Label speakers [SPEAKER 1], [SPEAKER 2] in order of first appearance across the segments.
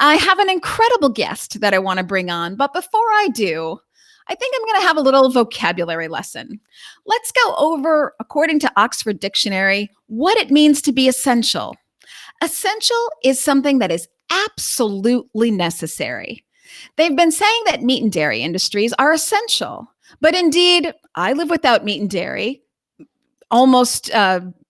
[SPEAKER 1] I have an incredible guest that I want to bring on, but before I do, I think I'm going to have a little vocabulary lesson. Let's go over, according to Oxford Dictionary, what it means to be essential. Essential is something that is absolutely necessary. They've been saying that meat and dairy industries are essential, but indeed, I live without meat and dairy. Almost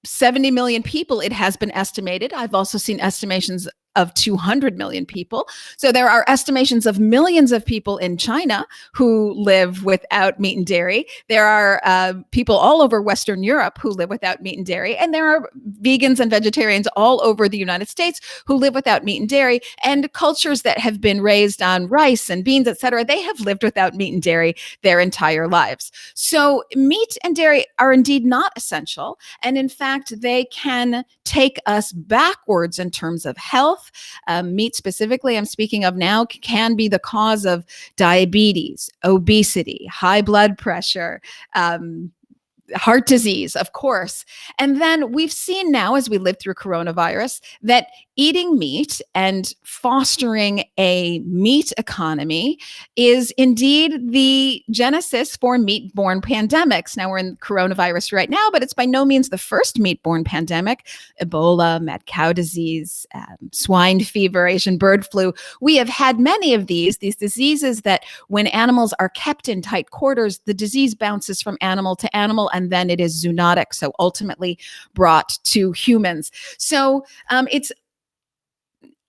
[SPEAKER 1] 70 million people, it has been estimated. I've also seen estimations of 200 million people. So there are estimations of millions of people in China who live without meat and dairy. There are people all over Western Europe who live without meat and dairy. And there are vegans and vegetarians all over the United States who live without meat and dairy. And cultures that have been raised on rice and beans, et cetera, they have lived without meat and dairy their entire lives. So meat and dairy are indeed not essential. And in fact, they can take us backwards in terms of health. Meat specifically, I'm speaking of now, can be the cause of diabetes, obesity, high blood pressure, heart disease, of course. And then we've seen now, as we live through coronavirus, that eating meat and fostering a meat economy is indeed the genesis for meat-borne pandemics. Now we're in coronavirus right now, but it's by no means the first meat-borne pandemic. Ebola, mad cow disease, swine fever, Asian bird flu. We have had many of these diseases that when animals are kept in tight quarters, the disease bounces from animal to animal, and then it is zoonotic, so ultimately brought to humans. So it's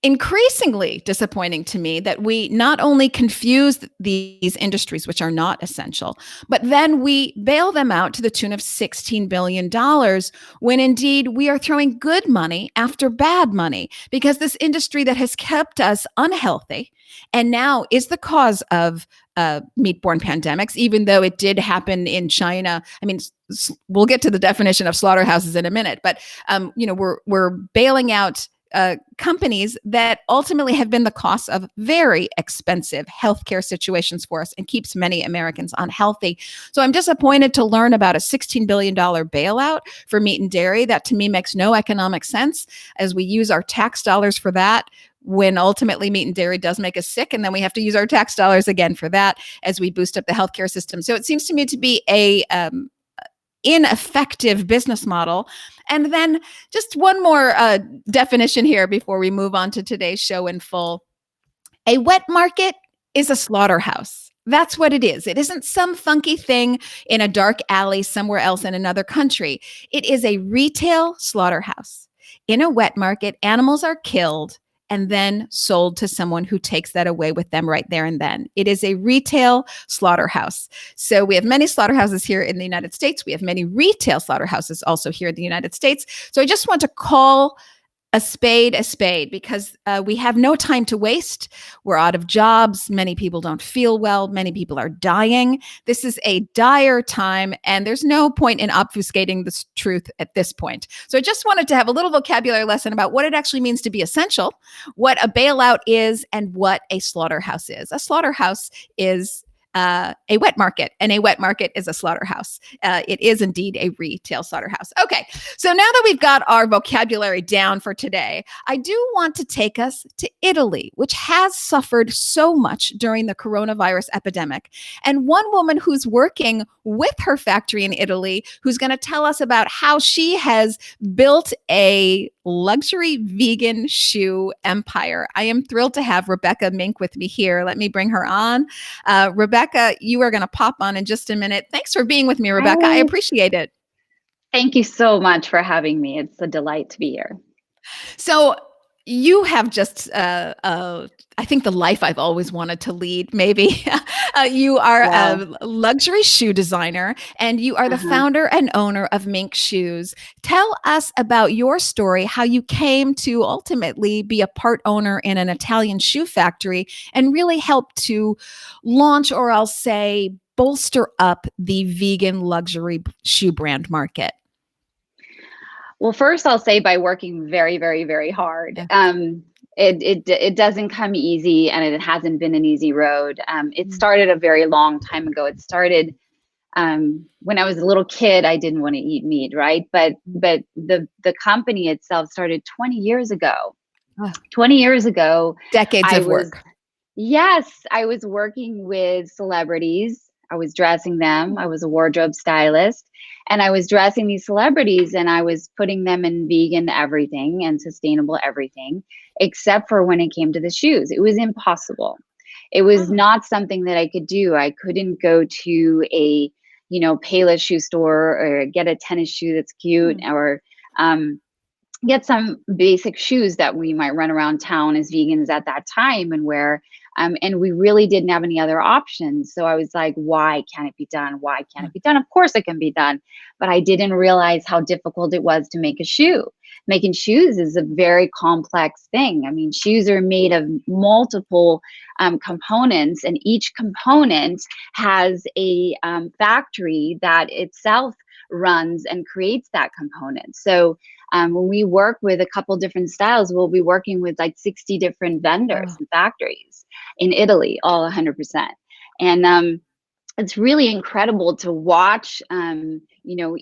[SPEAKER 1] increasingly disappointing to me that we not only confuse these industries, which are not essential, but then we bail them out to the tune of $16 billion when indeed we are throwing good money after bad money, because this industry that has kept us unhealthy and now is the cause of meat-borne pandemics, even though it did happen in China. I mean, we'll get to the definition of slaughterhouses in a minute, but we're bailing out companies that ultimately have been the cost of very expensive healthcare situations for us and keeps many Americans unhealthy. So I'm disappointed to learn about a $16 billion bailout for meat and dairy. That to me makes no economic sense, as we use our tax dollars for that, when ultimately meat and dairy does make us sick. And then we have to use our tax dollars again for that as we boost up the healthcare system. So it seems to me to be a ineffective business model. And then just one more definition here before we move on to today's show in full. A wet market is a slaughterhouse. That's what it is. It isn't some funky thing in a dark alley somewhere else in another country. It is a retail slaughterhouse. In a wet market, animals are killed and then sold to someone who takes that away with them right there and then. It is a retail slaughterhouse. So we have many slaughterhouses here in the United States. We have many retail slaughterhouses also here in the United States. So I just want to call a spade because we have no time to waste. We're out of jobs. Many people don't feel well. Many people are dying. This is a dire time, and there's no point in obfuscating the truth at this point. So I just wanted to have a little vocabulary lesson about what it actually means to be essential, what a bailout is, and what a slaughterhouse is. A slaughterhouse is a wet market, and a wet market is a slaughterhouse. It is indeed a retail slaughterhouse. Okay, so now that we've got our vocabulary down for today, I do want to take us to Italy, which has suffered so much during the coronavirus epidemic. And one woman who's working with her factory in Italy, who's going to tell us about how she has built a luxury vegan shoe empire. I am thrilled to have Rebecca Mink with me here. Let me bring her on. Rebecca, you are going to pop on in just a minute. Thanks for being with me, Rebecca. I appreciate it.
[SPEAKER 2] Thank you so much for having me. It's a delight to be here.
[SPEAKER 1] So you have just, I think, the life I've always wanted to lead, maybe. You are a luxury shoe designer, and you are the founder and owner of Mink Shoes. Tell us about your story, how you came to ultimately be a part owner in an Italian shoe factory and really help to launch, or I'll say, bolster up the vegan luxury shoe brand market.
[SPEAKER 2] Well, first I'll say by working very, very, very hard. It doesn't come easy, and it hasn't been an easy road. It started a very long time ago. It started when I was a little kid. I didn't want to eat meat, right? But the company itself started 20 years ago.
[SPEAKER 1] Ah,
[SPEAKER 2] 20 years ago,
[SPEAKER 1] decades
[SPEAKER 2] I
[SPEAKER 1] of
[SPEAKER 2] was,
[SPEAKER 1] work.
[SPEAKER 2] yes, I was working with celebrities. I was dressing them. I was a wardrobe stylist, and I was dressing these celebrities, and I was putting them in vegan everything and sustainable everything, except for when it came to the shoes. It was impossible. It was
[SPEAKER 1] Oh,
[SPEAKER 2] not something that I could do. I couldn't go to a, Payless shoe store or get a tennis shoe that's cute,
[SPEAKER 1] hmm.
[SPEAKER 2] or get some basic shoes that we might run around town as vegans at that time and wear. And we really didn't have any other options. So I was like, why can't it be done? Why can't it be done? Of course it can be done. But I didn't realize how difficult it was to make a shoe. Making shoes is a very complex thing. I mean, shoes are made of multiple components, and each component has a factory that itself runs and creates that component. So when we work with a couple different styles, we'll be working with like 60 different vendors
[SPEAKER 1] Oh,
[SPEAKER 2] and factories in Italy, all 100%. And it's really incredible to watch,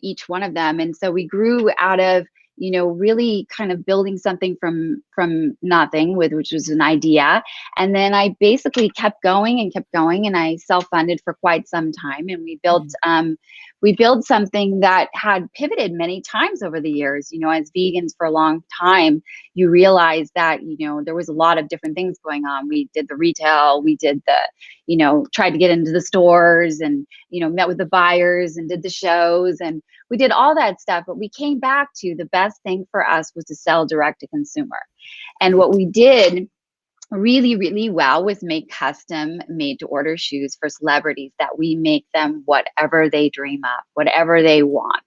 [SPEAKER 2] each one of them. And so we grew out of, really kind of building something from nothing, which was an idea. And then I basically kept going and kept going, and I self-funded for quite some time. And we built something that had pivoted many times over the years. As vegans for a long time, you realize that, there was a lot of different things going on. We did the retail, we did the, tried to get into the stores, and, met with the buyers and did the shows, and we did all that stuff. But we came back to the best thing for us was to sell direct to consumer. And what we did really, really well was make custom made to order shoes for celebrities, that we make them whatever they dream up, whatever they want.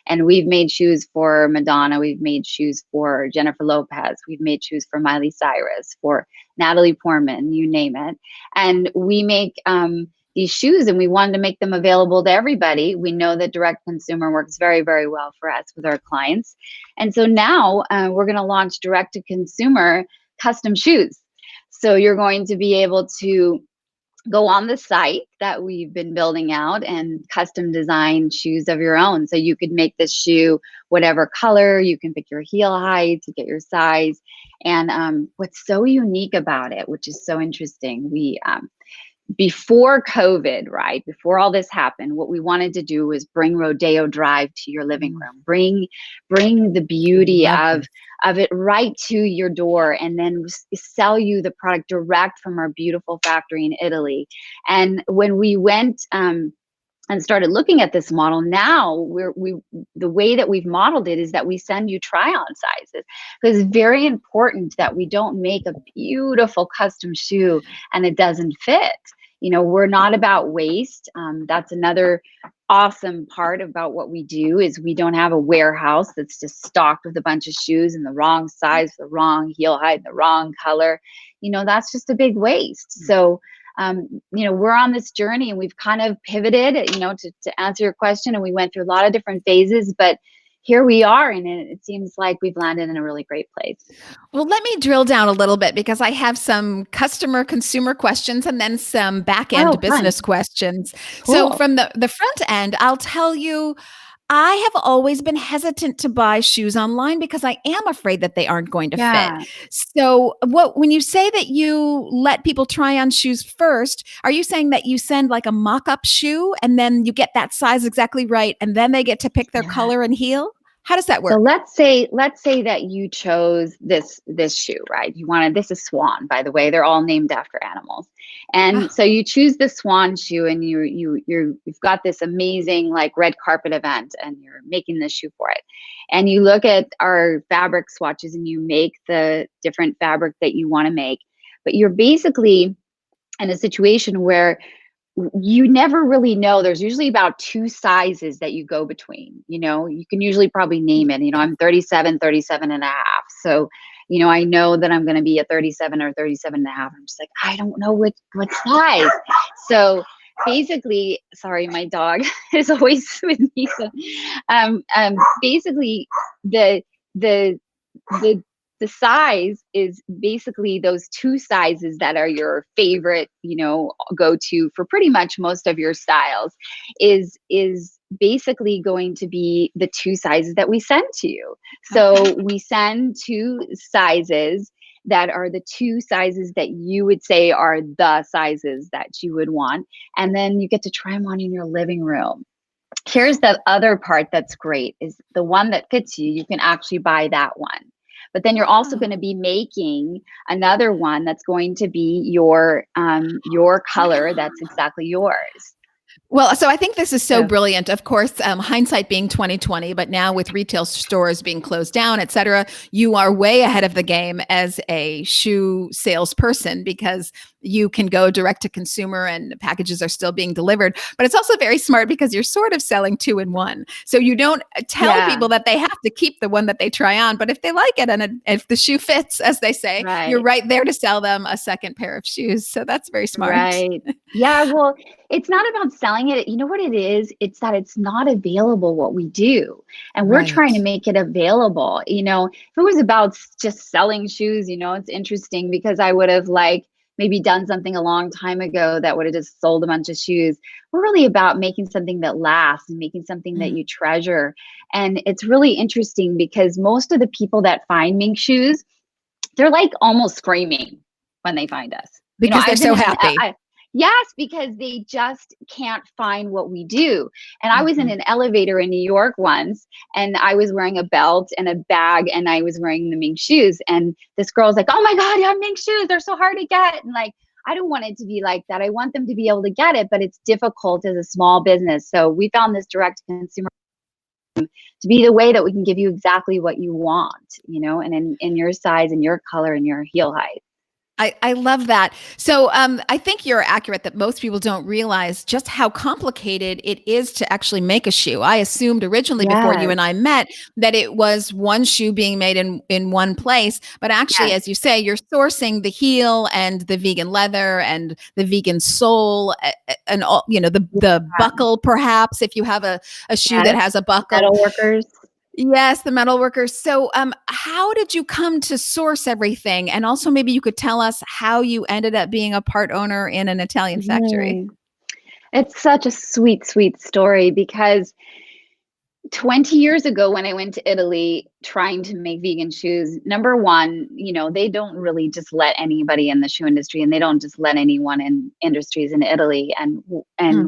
[SPEAKER 2] And we've made shoes for Madonna. We've made shoes for Jennifer Lopez. We've made shoes for Miley Cyrus, for Natalie Portman, you name it. And we make these shoes, and we wanted to make them available to everybody. We know that direct consumer works very, very well for us with our clients. And so now we're going to launch direct to consumer custom shoes. So you're going to be able to go on the site that we've been building out and custom design shoes of your own. So you could make this shoe whatever color, you can pick your heel height, to get your size. And what's so unique about it, which is so interesting, we before COVID, right? Before all this happened, what we wanted to do was bring Rodeo Drive to your living room, bring the beauty
[SPEAKER 1] love
[SPEAKER 2] of
[SPEAKER 1] this.
[SPEAKER 2] it right to your door, and then sell you the product direct from our beautiful factory in Italy. And when we went and started looking at this model, now the way that we've modeled it is that we send you try-on sizes, because it's very important that we don't make a beautiful custom shoe and it doesn't fit. We're not about waste. That's another awesome part about what we do, is we don't have a warehouse that's just stocked with a bunch of shoes in the wrong size, the wrong heel height, the wrong color. That's just a big waste. So we're on this journey, and we've kind of pivoted, to answer your question, and we went through a lot of different phases, but here we are, and it seems like we've landed in a really great place.
[SPEAKER 1] Well, let me drill down a little bit, because I have some customer consumer questions and then some back
[SPEAKER 2] Oh,
[SPEAKER 1] end
[SPEAKER 2] fun.
[SPEAKER 1] business questions. So,
[SPEAKER 2] Cool.
[SPEAKER 1] from the front end, I'll tell you, I have always been hesitant to buy shoes online because I am afraid that they aren't going to fit.
[SPEAKER 2] Yeah.
[SPEAKER 1] So, when you say that you let people try on shoes first, are you saying that you send like a mock-up shoe and then you get that size exactly right, and then they get to pick their
[SPEAKER 2] Yeah.
[SPEAKER 1] color and heel? How does that
[SPEAKER 2] So
[SPEAKER 1] work?
[SPEAKER 2] let's say that you chose this shoe, right? This is Swan, by the way. They're all named after animals. And
[SPEAKER 1] Ah,
[SPEAKER 2] so you choose the Swan shoe, and you've got this amazing like red carpet event, and you're making this shoe for it. And you look at our fabric swatches, and you make the different fabric that you want to make. But you're basically in a situation where you never really know. There's usually about two sizes that you go between. You can usually probably name it.
[SPEAKER 1] yeah.
[SPEAKER 2] I'm 37, 37 and a half. So, I know that I'm going to be a 37 or 37 and a half. I'm just like, I don't know what size. So basically, sorry, my dog is always with me. So, basically the, the, the, the size is basically those two sizes that are your favorite, go to for pretty much most of your styles, is basically going to be the two sizes that we send to you. So we send two sizes, that are the 2 sizes that you would say are the sizes that you would want. And then you get to try them on in your living room. Here's the other part that's great is the one that fits you, you can actually buy that one. But then you're also going to be making another one that's going to be your color that's exactly yours.
[SPEAKER 1] Well, so I think this is so brilliant. Of course, hindsight being 2020, but now with retail stores being closed down, et cetera, you are way ahead of the game as a shoe salesperson because you can go direct to consumer and packages are still being delivered. But it's also very smart because you're sort of selling 2 in 1. So you don't tell people that they have to keep the one that they try on, but if they like it and if the shoe fits, as they say, you're right there to sell them a second pair of shoes. So that's very smart.
[SPEAKER 2] Right. Yeah. Well, it's not about selling it. You know what it is? It's that it's not available what we do. And we're trying to make it available. You know, if it was about just selling shoes, you know, it's interesting because I would have like maybe done something a long time ago that would have just sold a bunch of shoes. We're really about making something that lasts and making something that you treasure. And it's really interesting because most of the people that find Mink Shoes, they're like almost screaming when they find us.
[SPEAKER 1] Because they're so happy.
[SPEAKER 2] Yes, because they just can't find what we do. And I was in an elevator in New York once, and I was wearing a belt and a bag, and I was wearing the Mink Shoes. And this girl's like, "Oh my God, you have Mink Shoes. They're so hard to get." And like, I don't want it to be like that. I want them to be able to get it, but it's difficult as a small business. So we found this direct consumer to be the way that we can give you exactly what you want, you know, and in your size and your color and your heel height.
[SPEAKER 1] I love that. So I think you're accurate that most people don't realize just how complicated it is to actually make a shoe. I assumed originally before you and I met that it was one shoe being made in one place, but actually, as you say, you're sourcing the heel and the vegan leather and the vegan sole and all, you know, the buckle, perhaps if you have a shoe that has a buckle.
[SPEAKER 2] Metal workers.
[SPEAKER 1] Yes, the metal workers. So how did you come to source everything? And also maybe you could tell us how you ended up being a part owner in an Italian factory.
[SPEAKER 2] It's such a sweet, sweet story because 20 years ago when I went to Italy trying to make vegan shoes, number one, you know, they don't really just let anybody in the shoe industry, and they don't just let anyone in industries in Italy. And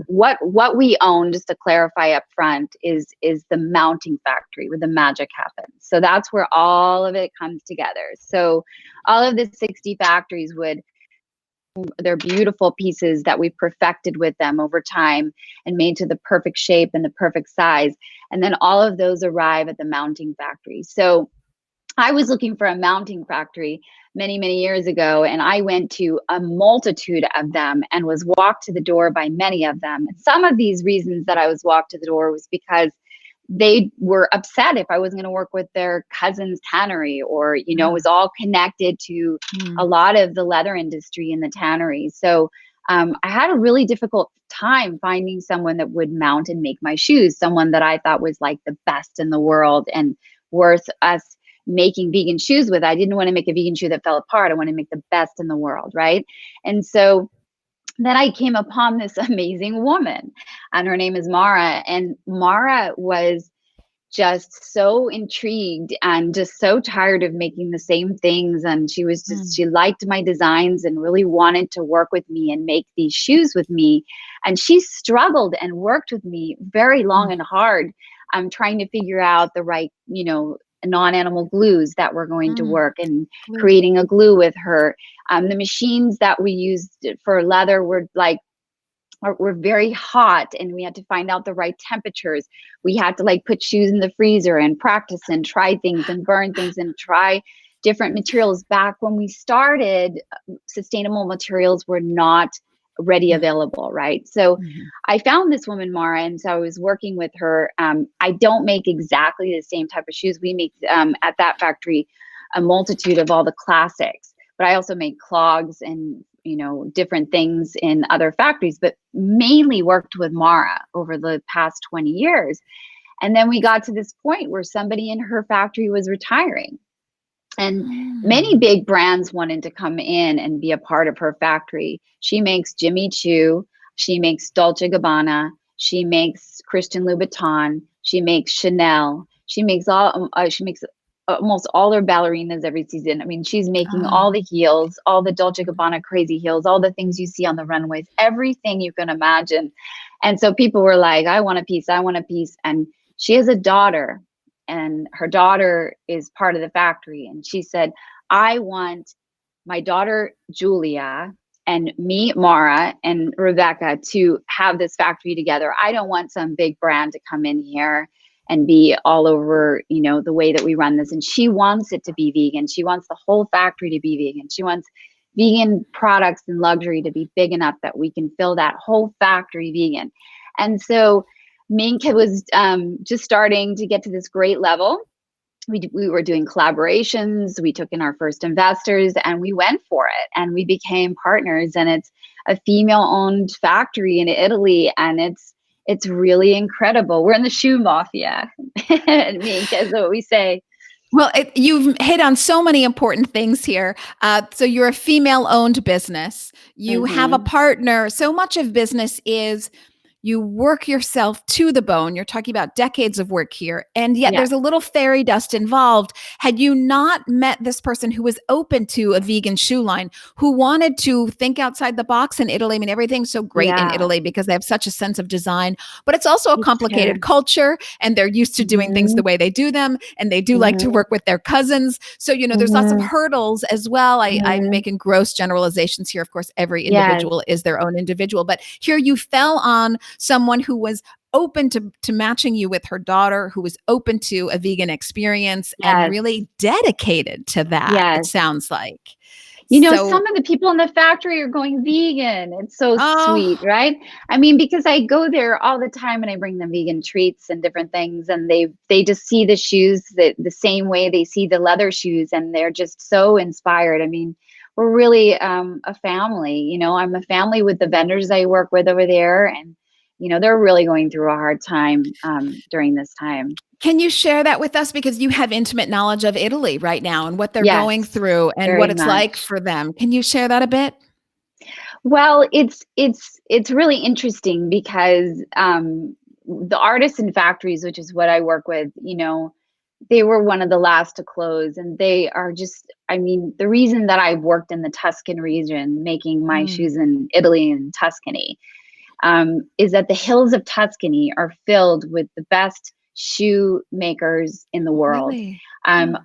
[SPEAKER 2] what we own, just to clarify up front, is the mounting factory where the magic happens. So that's where all of it comes together. So all of the 60 factories they're beautiful pieces that we've perfected with them over time and made to the perfect shape and the perfect size. And then all of those arrive at the mounting factory. So I was looking for a mounting factory many, many years ago, and I went to a multitude of them and was walked to the door by many of them. And some of these reasons that I was walked to the door was because they were upset if I wasn't going to work with their cousin's tannery, or, you know, it was all connected to a lot of the leather industry in the tannery. So I had a really difficult time finding someone that would mount and make my shoes, someone that I thought was like the best in the world and worth us making vegan shoes with. I didn't want to make a vegan shoe that fell apart. I want to make the best in the world, right? And so then I came upon this amazing woman, and her name is Mara. And Mara was just so intrigued and just so tired of making the same things. And she was just, she liked my designs and really wanted to work with me and make these shoes with me. And she struggled and worked with me very long and hard. I'm trying to figure out the right, you know, non-animal glues that were going to work, and creating a glue with her. The machines that we used for leather were very hot, and we had to find out the right temperatures. We had to like put shoes in the freezer and practice and try things and burn things and try different materials. Back when we started, sustainable materials were not ready available, right? So I found this woman, Mara, and so I was working with her. I don't make exactly the same type of shoes. We make at that factory a multitude of all the classics, but I also make clogs and, you know, different things in other factories, but mainly worked with Mara over the past 20 years. And then we got to this point where somebody in her factory was retiring, and many big brands wanted to come in and be a part of her factory. She makes Jimmy Choo, she makes Dolce Gabbana, she makes Christian Louboutin, she makes Chanel, she makes almost all their ballerinas every season. I mean, she's making
[SPEAKER 1] Oh,
[SPEAKER 2] all the heels, all the Dolce & Gabbana crazy heels, all the things you see on the runways, everything you can imagine. And so people were like, I want a piece, I want a piece. And she has a daughter, and her daughter is part of the factory. And she said, I want my daughter, Julia, and me, Mara, and Rebecca to have this factory together. I don't want some big brand to come in here and be all over, you know, the way that we run this. And she wants it to be vegan. She wants the whole factory to be vegan. She wants vegan products and luxury to be big enough that we can fill that whole factory vegan. And so Mink was just starting to get to this great level. We were doing collaborations, we took in our first investors, and we went for it, and we became partners. And it's a female-owned factory in Italy, and it's really incredible. We're in the shoe mafia, Mink, is what we say.
[SPEAKER 1] Well, you've hit on so many important things here. So you're a female-owned business. You have a partner. So much of business is you work yourself to the bone. You're talking about decades of work here. And yet there's a little fairy dust involved. Had you not met this person who was open to a vegan shoe line, who wanted to think outside the box in Italy, I mean, everything's so great in Italy because they have such a sense of design, but it's also a complicated culture, and they're used to doing things the way they do them. And they do like to work with their cousins. So, you know, there's lots of hurdles as well. I'm making gross generalizations here. Of course, every individual is their own individual, but here you fell on someone who was open to matching you with her daughter, who was open to a vegan experience and really dedicated to that, it sounds like.
[SPEAKER 2] You know, some of the people in the factory are going vegan. It's so sweet, right? I mean, because I go there all the time and I bring them vegan treats and different things, and they just see the shoes the same way they see the leather shoes, and they're just so inspired. I mean, we're really a family. You know, I'm a family with the vendors I work with over there, and you know, they're really going through a hard time during this time.
[SPEAKER 1] Can you share that with us? Because you have intimate knowledge of Italy right now and what they're going through and what it's like for them. Can you share that a bit?
[SPEAKER 2] Well, it's really interesting because the artists and factories, which is what I work with, you know, they were one of the last to close, and they are just, I mean, the reason that I've worked in the Tuscan region, making my shoes in Italy and Tuscany, is that the hills of Tuscany are filled with the best shoe makers in the world. Really?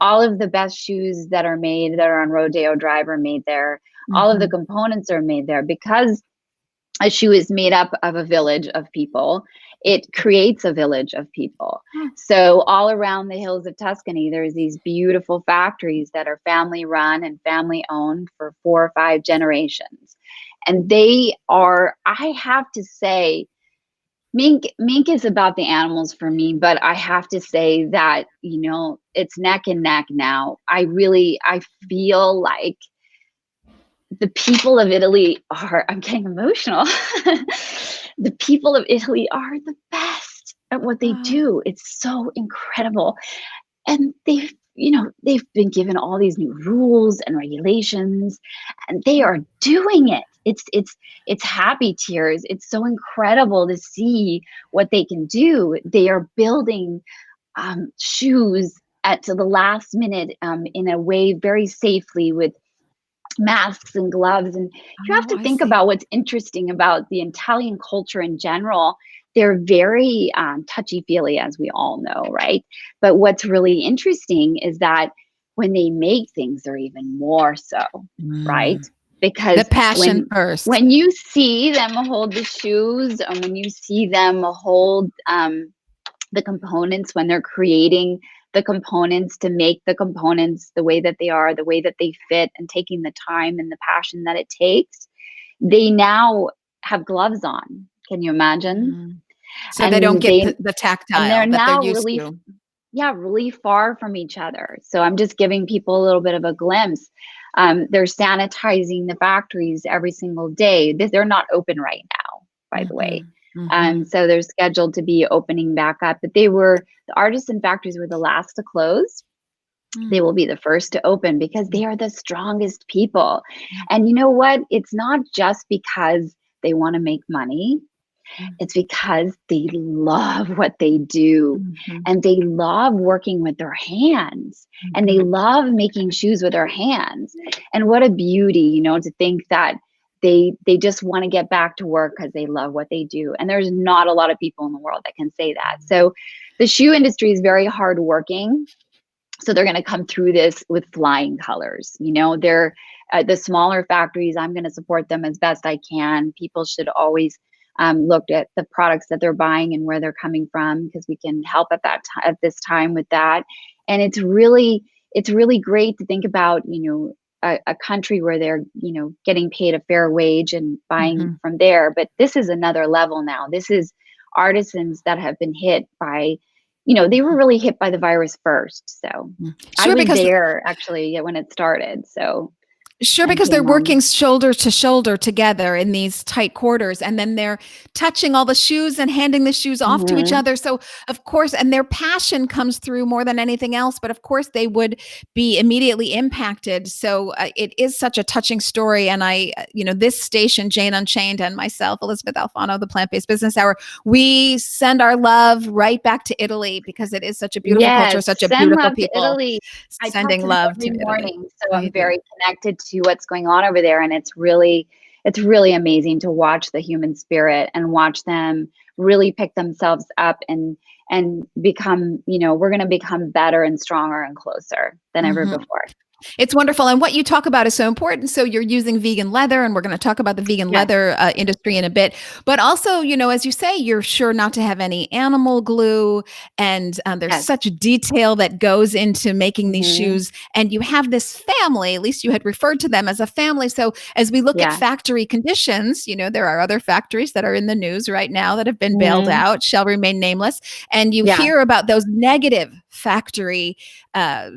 [SPEAKER 2] All of the best shoes that are made that are on Rodeo Drive are made there. All of the components are made there, because a shoe is made up of a village of people. It creates a village of people. So all around the hills of Tuscany, there's these beautiful factories that are family run and family owned for 4 or 5 generations. And they are, I have to say, Mink is about the animals for me, but I have to say that, you know, it's neck and neck now. I feel like the people of Italy are, I'm getting emotional. The people of Italy are the best at what they do. It's so incredible. And they've been given all these new rules and regulations, and they are doing it. It's happy tears. It's so incredible to see what they can do. They are building shoes to the last minute in a way very safely with masks and gloves. And you have to think about what's interesting about the Italian culture in general. They're very touchy-feely, as we all know, right? But what's really interesting is that when they make things, they're even more so, right? Because
[SPEAKER 1] the passion first.
[SPEAKER 2] When you see them hold the shoes, and when you see them hold the components, when they're creating the components to make the components the way that they are, the way that they fit, and taking the time and the passion that it takes, they now have gloves on. Can you imagine?
[SPEAKER 1] So and they don't get the tactile,
[SPEAKER 2] and they're now
[SPEAKER 1] they're
[SPEAKER 2] really, really far from each other. So I'm just giving people a little bit of a glimpse. They're sanitizing the factories every single day. They're not open right now, by the way. So they're scheduled to be opening back up. But the artists and factories were the last to close. They will be the first to open because they are the strongest people. And you know what? It's not just because they want to make money. It's because they love what they do, and they love working with their hands, and they love making shoes with their hands. And what a beauty, you know, to think that they just want to get back to work because they love what they do. And there's not a lot of people in the world that can say that. So the shoe industry is very hardworking. So they're going to come through this with flying colors. You know, they're the smaller factories. I'm going to support them as best I can. People should always look at the products that they're buying and where they're coming from, because we can help at this time with that. And it's really great to think about, you know, a country where they're, you know, getting paid a fair wage and buying from there. But this is another level now. This is artisans that have been hit by, you know, they were really hit by the virus first. So I was there actually when it started. So
[SPEAKER 1] sure, because they're working shoulder to shoulder together in these tight quarters, and then they're touching all the shoes and handing the shoes off to each other. So of course, and their passion comes through more than anything else, but of course they would be immediately impacted. So it is such a touching story. And I, you know, this station, Jane Unchained, and myself, Elysabeth Alfano, the Plant-Based Business Hour, we send our love right back to Italy, because it is such a beautiful culture, such a beautiful people.
[SPEAKER 2] Italy.
[SPEAKER 1] Sending love to
[SPEAKER 2] every morning. So I'm very connected to what's going on over there. And it's really amazing to watch the human spirit and watch them really pick themselves up and become, you know, we're going to become better and stronger and closer than ever before.
[SPEAKER 1] It's wonderful. And what you talk about is so important. So you're using vegan leather, and we're going to talk about the vegan leather industry in a bit. But also, you know, as you say, you're sure not to have any animal glue. And there's such detail that goes into making these shoes. And you have this family, at least you had referred to them as a family. So as we look at factory conditions, you know, there are other factories that are in the news right now that have been bailed out, shall remain nameless. And you hear about those negative factory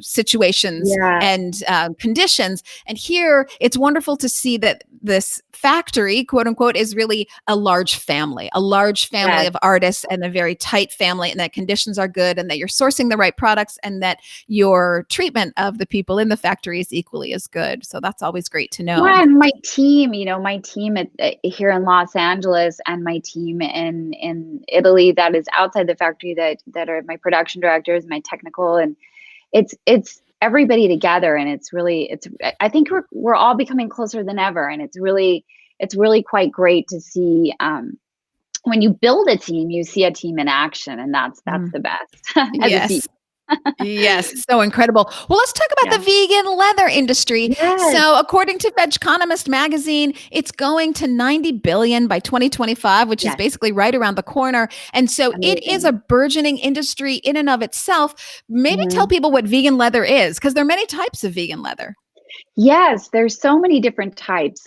[SPEAKER 1] situations and conditions. And here it's wonderful to see that this factory, quote unquote, is really a large family of artists, and a very tight family, and that conditions are good, and that you're sourcing the right products, and that your treatment of the people in the factory is equally as good. So that's always great to know.
[SPEAKER 2] Yeah, and my team, you know, my team here in Los Angeles, and my team in Italy that is outside the factory, that are my production directors, my technical, and it's everybody together. And I think we're all becoming closer than ever. And it's really quite great to see, when you build a team, you see a team in action, and that's the best.
[SPEAKER 1] Yes. Yes, so incredible. Well, let's talk about the vegan leather industry. Yes. So according to Vegconomist magazine, it's going to 90 billion by 2025, which is basically right around the corner. And so it is a burgeoning industry in and of itself. Maybe tell people what vegan leather is, because there are many types of vegan leather.
[SPEAKER 2] Yes, there's so many different types.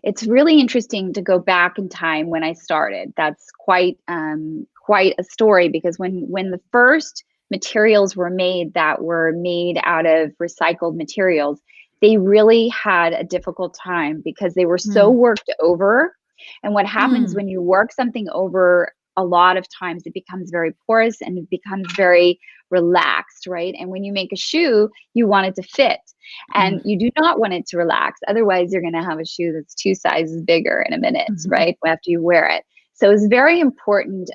[SPEAKER 2] It's really interesting to go back in time when I started. That's quite a story, because when the first materials were made that were made out of recycled materials, they really had a difficult time because they were so worked over. And what happens when you work something over a lot of times, it becomes very porous and it becomes very relaxed, right? And when you make a shoe, you want it to fit, and you do not want it to relax. Otherwise, you're going to have a shoe that's 2 sizes bigger in a minute, right? After you wear it. So it's very important.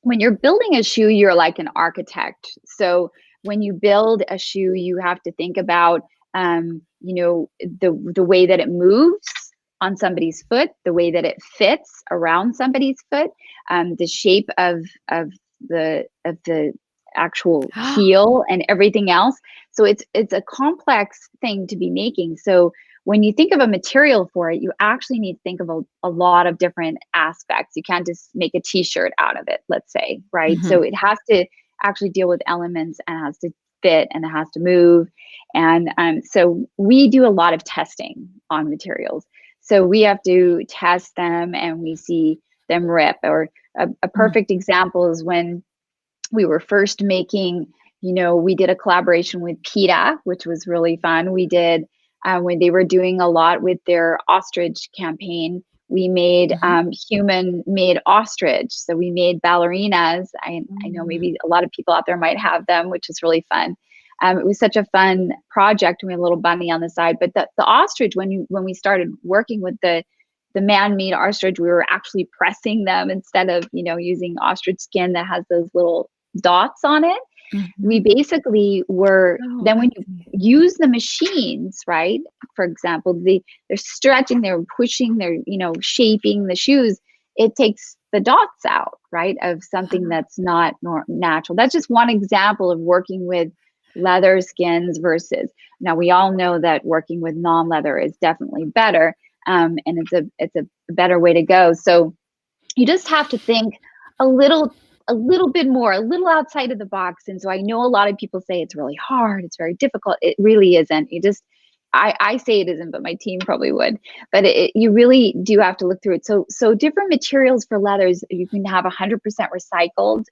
[SPEAKER 2] When you're building a shoe, you're like an architect. So when you build a shoe, you have to think about, you know, the way that it moves on somebody's foot, the way that it fits around somebody's foot, the shape of the actual heel and everything else. So it's a complex thing to be making. So when you think of a material for it, you actually need to think of a lot of different aspects. You can't just make a t-shirt out of it, let's say, right? So it has to actually deal with elements, and has to fit, and it has to move. And so we do a lot of testing on materials. So we have to test them, and we see them rip. Or a perfect example is when we were first making, you know, we did a collaboration with PETA, which was really fun. We did, when they were doing a lot with their ostrich campaign, we made human-made ostrich. So we made ballerinas. I know maybe a lot of people out there might have them, which is really fun. It was such a fun project. We had a little bunny on the side. But the ostrich, when we started working with the the man-made ostrich, we were actually pressing them instead of, using ostrich skin that has those little dots on it. We basically were, then when you use the machines, right? For example, they're stretching, they're pushing, they're, shaping the shoes. It takes the dots out, right? Of something that's not natural. That's just one example of working with leather skins versus, now we all know that working with non-leather is definitely better. And it's a better way to go. So you just have to think a little bit more, a little outside of the box. And so I know a lot of people say it's really hard, it's very difficult. It really isn't. You just, I say it isn't, but my team probably would. But you really do have to look through it. So different materials for leathers, you can have 100% recycled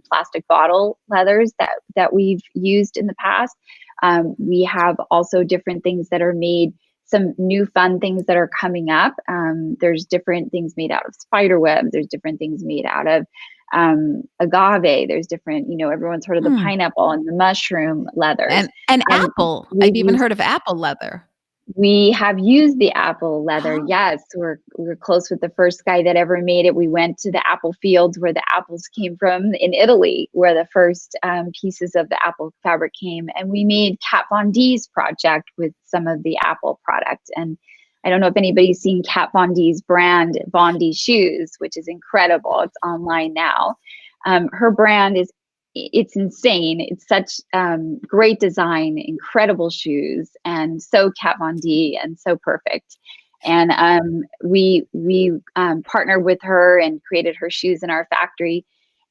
[SPEAKER 2] plastic bottle leathers that we've used in the past. We have also different things that are made, some new fun things that are coming up. There's different things made out of spider webs. There's different things made out of agave. There's different, everyone's heard of the pineapple and the mushroom leathers.
[SPEAKER 1] And apple. I've even heard of apple leather.
[SPEAKER 2] We have used the apple leather. Yes, we're close with the first guy that ever made it. We went to the apple fields where the apples came from in Italy, where the first pieces of the apple fabric came. And we made Kat Von D's project with some of the apple product. And I don't know if anybody's seen Kat Von D's brand, Von D Shoes, which is incredible. It's online now. Her brand it's insane. It's such great design, incredible shoes, and so Kat Von D and so perfect. And we partnered with her and created her shoes in our factory.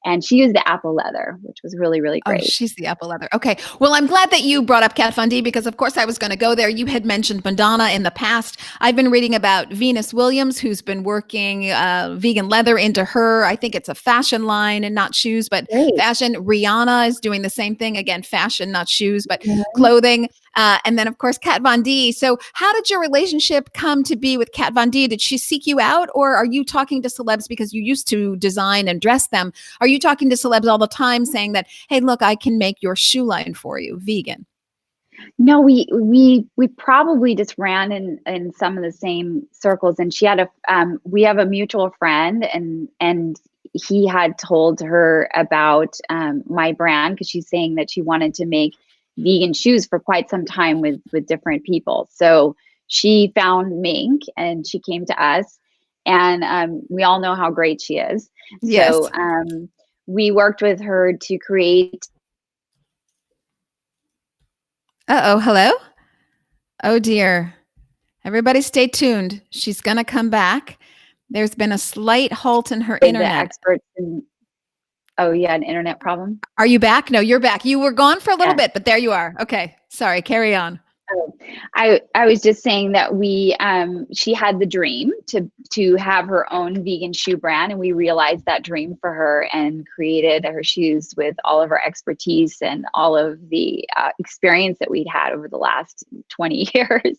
[SPEAKER 2] And she used the apple leather, which was really, really great.
[SPEAKER 1] Oh, she's the apple leather. Okay. Well, I'm glad that you brought up Kat Von D because, of course, I was going to go there. You had mentioned Madonna in the past. I've been reading about Venus Williams, who's been working vegan leather into her. I think it's a fashion line and not shoes, but fashion. Rihanna is doing the same thing. Again, fashion, not shoes, but clothing. And then, of course, Kat Von D. So how did your relationship come to be with Kat Von D? Did she seek you out, or are you talking to celebs because you used to design and dress them? Are you talking to celebs all the time saying that, hey, look, I can make your shoe line for you, vegan?
[SPEAKER 2] No, we probably just ran in some of the same circles. And she had we have a mutual friend, and he had told her about my brand because she's saying that she wanted to make vegan shoes for quite some time with different people. So she found Mink and she came to us, and we all know how great she is.
[SPEAKER 1] Yes.
[SPEAKER 2] So we worked with her to create.
[SPEAKER 1] Hello? Oh dear. Everybody stay tuned. She's going to come back. There's been a slight halt in her internet.
[SPEAKER 2] The experts oh yeah, an internet problem.
[SPEAKER 1] Are you back? No, you're back. You were gone for a little bit, but there you are. Okay. Sorry, carry on.
[SPEAKER 2] I was just saying that she had the dream to have her own vegan shoe brand, and we realized that dream for her and created her shoes with all of our expertise and all of the experience that we'd had over the last 20 years.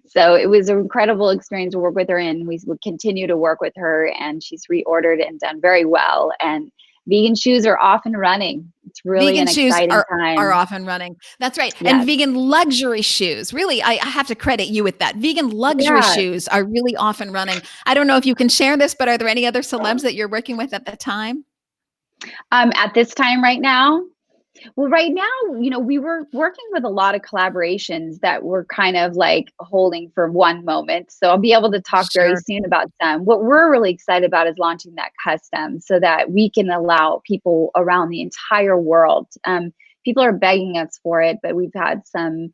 [SPEAKER 2] So it was an incredible experience to work with her, and we would continue to work with her, and she's reordered and done very well. And vegan shoes are off and running. It's really
[SPEAKER 1] vegan
[SPEAKER 2] an
[SPEAKER 1] shoes
[SPEAKER 2] exciting time.
[SPEAKER 1] Are off and running. That's right.
[SPEAKER 2] Yes.
[SPEAKER 1] And vegan luxury shoes. Really, I have to credit you with that. Vegan luxury shoes are really off and running. I don't know if you can share this, but are there any other celebs that you're working with at the time?
[SPEAKER 2] At this time right now? Well, right now, we were working with a lot of collaborations that we're kind of like holding for one moment. So I'll be able to talk very soon about them. What we're really excited about is launching that custom so that we can allow people around the entire world. People are begging us for it, but we've had some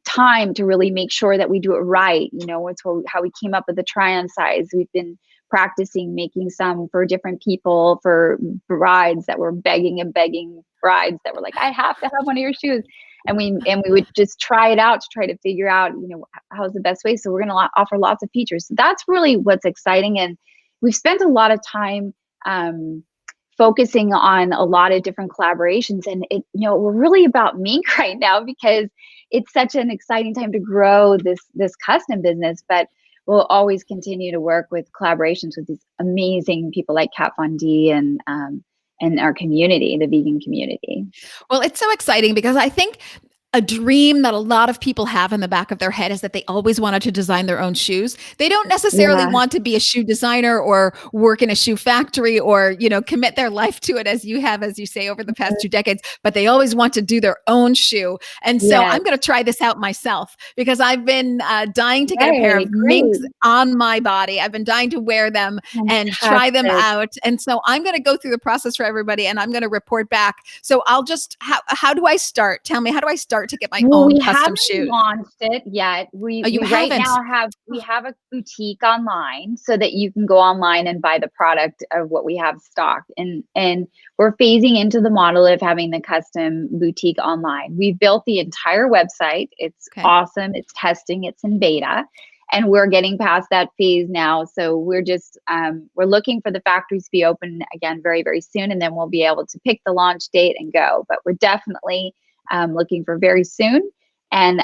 [SPEAKER 2] time to really make sure that we do it right. It's how we came up with the try-on size. We've been practicing making some for different people, for brides that were begging brides that were like, I have to have one of your shoes. And we would just try it out to try to figure out, how's the best way. So we're going to offer lots of features. So that's really what's exciting. And we've spent a lot of time focusing on a lot of different collaborations. And we're really about Mink right now because it's such an exciting time to grow this custom business. But we'll always continue to work with collaborations with these amazing people like Kat Von D and our community, the vegan community.
[SPEAKER 1] Well, it's so exciting because I think a dream that a lot of people have in the back of their head is that they always wanted to design their own shoes. They don't necessarily
[SPEAKER 2] Yeah.
[SPEAKER 1] want to be a shoe designer or work in a shoe factory or, commit their life to it as you have, as you say, over the past 2 decades, but they always want to do their own shoe. And so
[SPEAKER 2] Yes.
[SPEAKER 1] I'm going to try this out myself because I've been dying to get a pair
[SPEAKER 2] Yay,
[SPEAKER 1] of Minks
[SPEAKER 2] great.
[SPEAKER 1] on my body. I've been dying to wear them and try them
[SPEAKER 2] Fantastic.
[SPEAKER 1] out. And so I'm going to go through the process for everybody and I'm going to report back. So I'll just, how do I start? Tell me, how do I start to get my
[SPEAKER 2] Well,
[SPEAKER 1] own
[SPEAKER 2] we
[SPEAKER 1] custom
[SPEAKER 2] haven't
[SPEAKER 1] shoes?
[SPEAKER 2] launched it yet. We
[SPEAKER 1] Oh, you
[SPEAKER 2] right
[SPEAKER 1] haven't?
[SPEAKER 2] now have a boutique online so that you can go online and buy the product of what we have stocked. And we're phasing into the model of having the custom boutique online. We've built the entire website. It's awesome. It's testing. It's in beta. And we're getting past that phase now. So we're just, we're looking for the factories to be open again very, very soon. And then we'll be able to pick the launch date and go. But we're definitely looking for very soon. And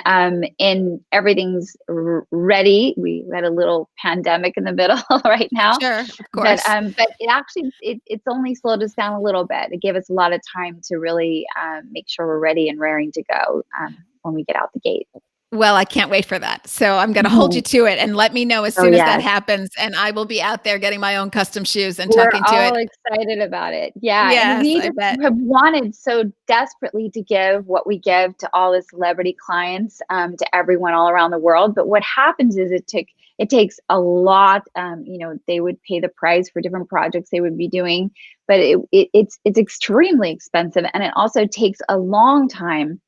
[SPEAKER 2] everything's ready. We had a little pandemic in the middle right now.
[SPEAKER 1] Sure, of course.
[SPEAKER 2] But it actually, it's only slowed us down a little bit. It gave us a lot of time to really make sure we're ready and raring to go when we get out the gate.
[SPEAKER 1] Well, I can't wait for that. So I'm going to hold you to it and let me know as soon as that happens. And I will be out there getting my own custom shoes and talking to it.
[SPEAKER 2] We're all excited about it. Yeah.
[SPEAKER 1] Yes,
[SPEAKER 2] and we
[SPEAKER 1] I bet.
[SPEAKER 2] have wanted so desperately to give what we give to all the celebrity clients, to everyone all around the world. But what happens is it takes a lot, they would pay the price for different projects they would be doing, but it's extremely expensive. And it also takes a long time.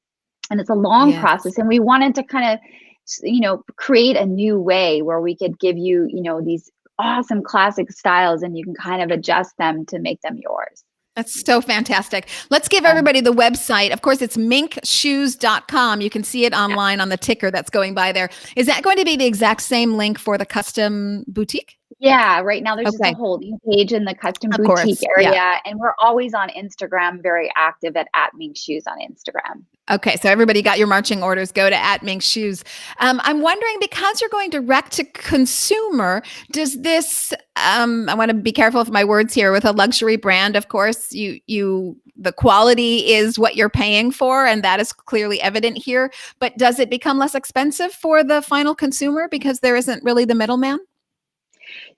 [SPEAKER 2] And it's a long process. And we wanted to kind of, create a new way where we could give you, these awesome classic styles and you can kind of adjust them to make them yours.
[SPEAKER 1] That's so fantastic. Let's give everybody the website. Of course, it's minkshoes.com. You can see it online on the ticker that's going by there. Is that going to be the exact same link for the custom boutique?
[SPEAKER 2] Yeah, right now there's just a holding page in the custom boutique area. And we're always on Instagram, very active at Mink Shoes on Instagram.
[SPEAKER 1] Okay, so everybody got your marching orders. Go to @Mink Shoes. I'm wondering, because you're going direct to consumer, does this? I want to be careful of my words here. With a luxury brand, of course, the quality is what you're paying for, and that is clearly evident here. But does it become less expensive for the final consumer because there isn't really the middleman?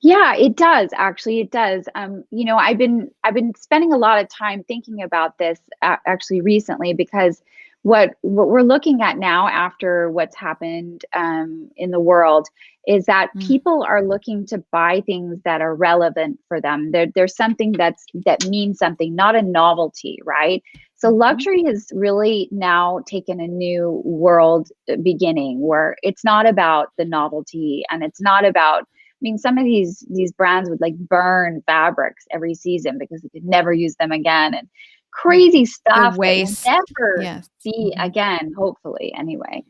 [SPEAKER 2] Yeah, it does. Actually, it does. I've been spending a lot of time thinking about this actually recently, because what we're looking at now after what's happened in the world is that people are looking to buy things that are relevant for them. There's something that means something, not a novelty, right? So luxury has really now taken a new world beginning where it's not about the novelty and it's not about, some of these brands would like burn fabrics every season because they could never use them again, and crazy stuff that will never be again, hopefully anyway,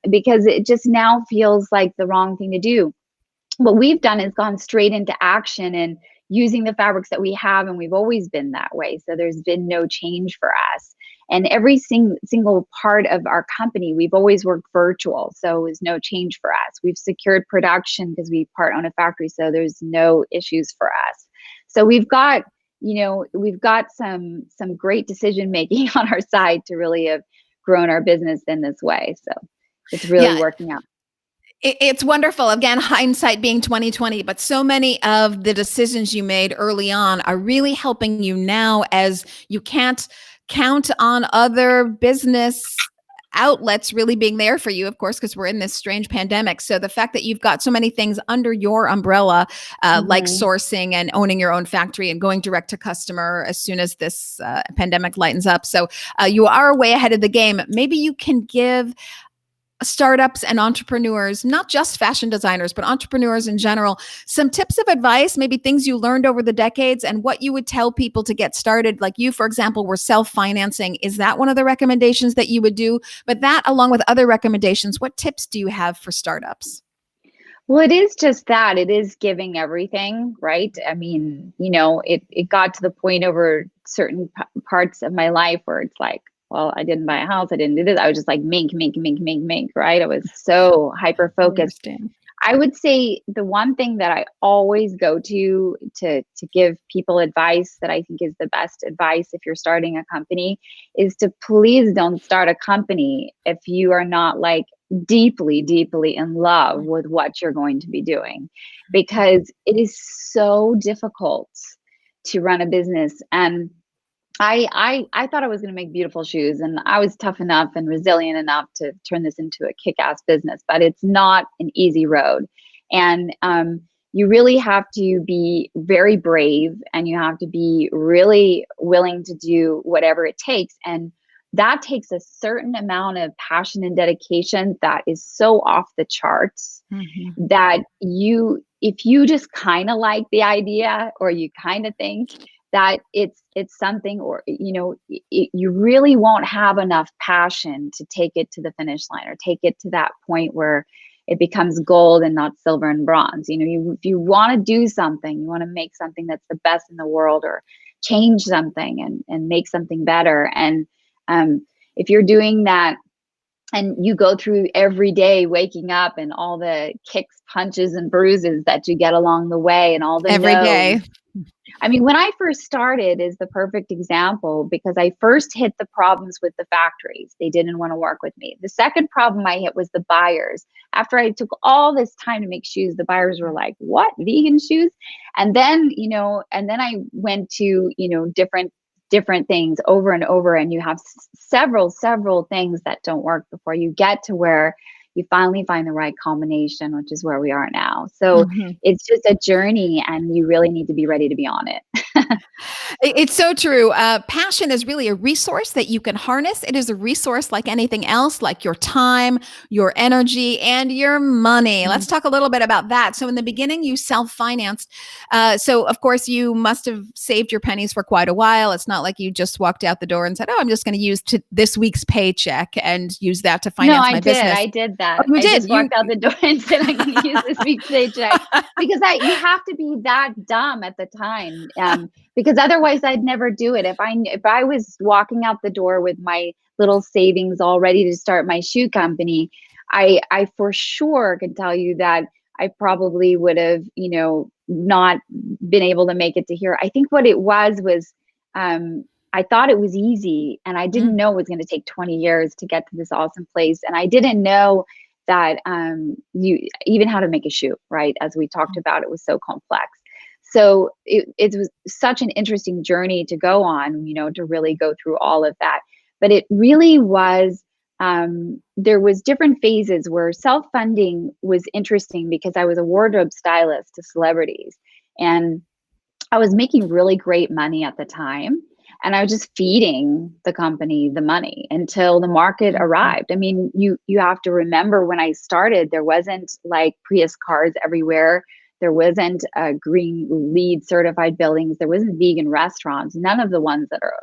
[SPEAKER 2] because it just now feels like the wrong thing to do. What we've done is gone straight into action and using the fabrics that we have, and we've always been that way. So there's been no change for us. And every single part of our company, we've always worked virtual. So it was no change for us. We've secured production because we part own a factory. So there's no issues for us. So we've got some great decision making on our side to really have grown our business in this way. So it's really working out.
[SPEAKER 1] It's wonderful. Again, hindsight being 2020, but so many of the decisions you made early on are really helping you now, as you can't count on other business outlets really being there for you, of course, because we're in this strange pandemic. So the fact that you've got so many things under your umbrella, like sourcing and owning your own factory and going direct to customer as soon as this pandemic lightens up. So you are way ahead of the game. Maybe you can give startups and entrepreneurs, not just fashion designers, but entrepreneurs in general, some tips of advice, maybe things you learned over the decades and what you would tell people to get started. Like you, for example, were self-financing. Is that one of the recommendations that you would do? But that, along with other recommendations, what tips do you have for startups?
[SPEAKER 2] Well, it is just that. It is giving everything, right? It got to the point over certain parts of my life where it's like, well, I didn't buy a house. I didn't do this. I was just like, mink, right? I was so hyper focused. I would say the one thing that I always go to give people advice that I think is the best advice if you're starting a company is to please don't start a company if you are not like deeply, deeply in love with what you're going to be doing, because it is so difficult to run a business. And I thought I was going to make beautiful shoes, and I was tough enough and resilient enough to turn this into a kick-ass business, but it's not an easy road. And you really have to be very brave, and you have to be really willing to do whatever it takes. And that takes a certain amount of passion and dedication that is so off the charts that if you just kind of like the idea, or you kind of think that it's something, or you really won't have enough passion to take it to the finish line, or take it to that point where it becomes gold and not silver and bronze. If you want to do something, you want to make something that's the best in the world, or change something and make something better. And if you're doing that, and you go through every day waking up and all the kicks, punches, and bruises that you get along the way, and all the
[SPEAKER 1] every
[SPEAKER 2] no's.
[SPEAKER 1] day.
[SPEAKER 2] I mean, when I first started is the perfect example, because I first hit the problems with the factories. They didn't want to work with me. The second problem I hit was the buyers. After I took all this time to make shoes, the buyers were like, "What, vegan shoes?" And then, I went to, different things over and over, and you have several things that don't work before you get to where you finally find the right combination, which is where we are now. So it's just a journey, and you really need to be ready to be on it.
[SPEAKER 1] It's so true. Passion is really a resource that you can harness. It is a resource like anything else, like your time, your energy, and your money. Let's talk a little bit about that. So in the beginning, you self-financed. So of course, you must have saved your pennies for quite a while. It's not like you just walked out the door and said, "Oh, I'm just going to use this week's paycheck and use that to finance my business."
[SPEAKER 2] I did that.
[SPEAKER 1] Oh, you did.
[SPEAKER 2] Just walked out the door and said, "I'm going to use this week's paycheck," because you have to be that dumb at the time. Because otherwise I'd never do it. If I was walking out the door with my little savings all ready to start my shoe company, I for sure can tell you that I probably would have, not been able to make it to here. I think what it was I thought it was easy, and I didn't know it was going to take 20 years to get to this awesome place. And I didn't know that you even how to make a shoe, right? As we talked about, it was so complex. So it was such an interesting journey to go on, to really go through all of that. But it really was, there was different phases where self-funding was interesting, because I was a wardrobe stylist to celebrities, and I was making really great money at the time. And I was just feeding the company the money until the market arrived. I mean, you have to remember, when I started, there wasn't like Prius cars everywhere. There wasn't green LEED certified buildings. There wasn't vegan restaurants. None of the ones that are,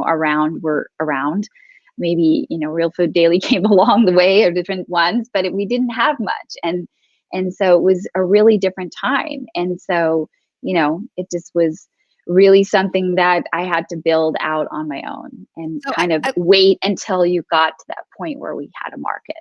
[SPEAKER 2] around were around. Maybe, Real Food Daily came along the way, or different ones, but we didn't have much. And so it was a really different time. And so, it just was really something that I had to build out on my own, and kind of wait until you got to that point where we had a market.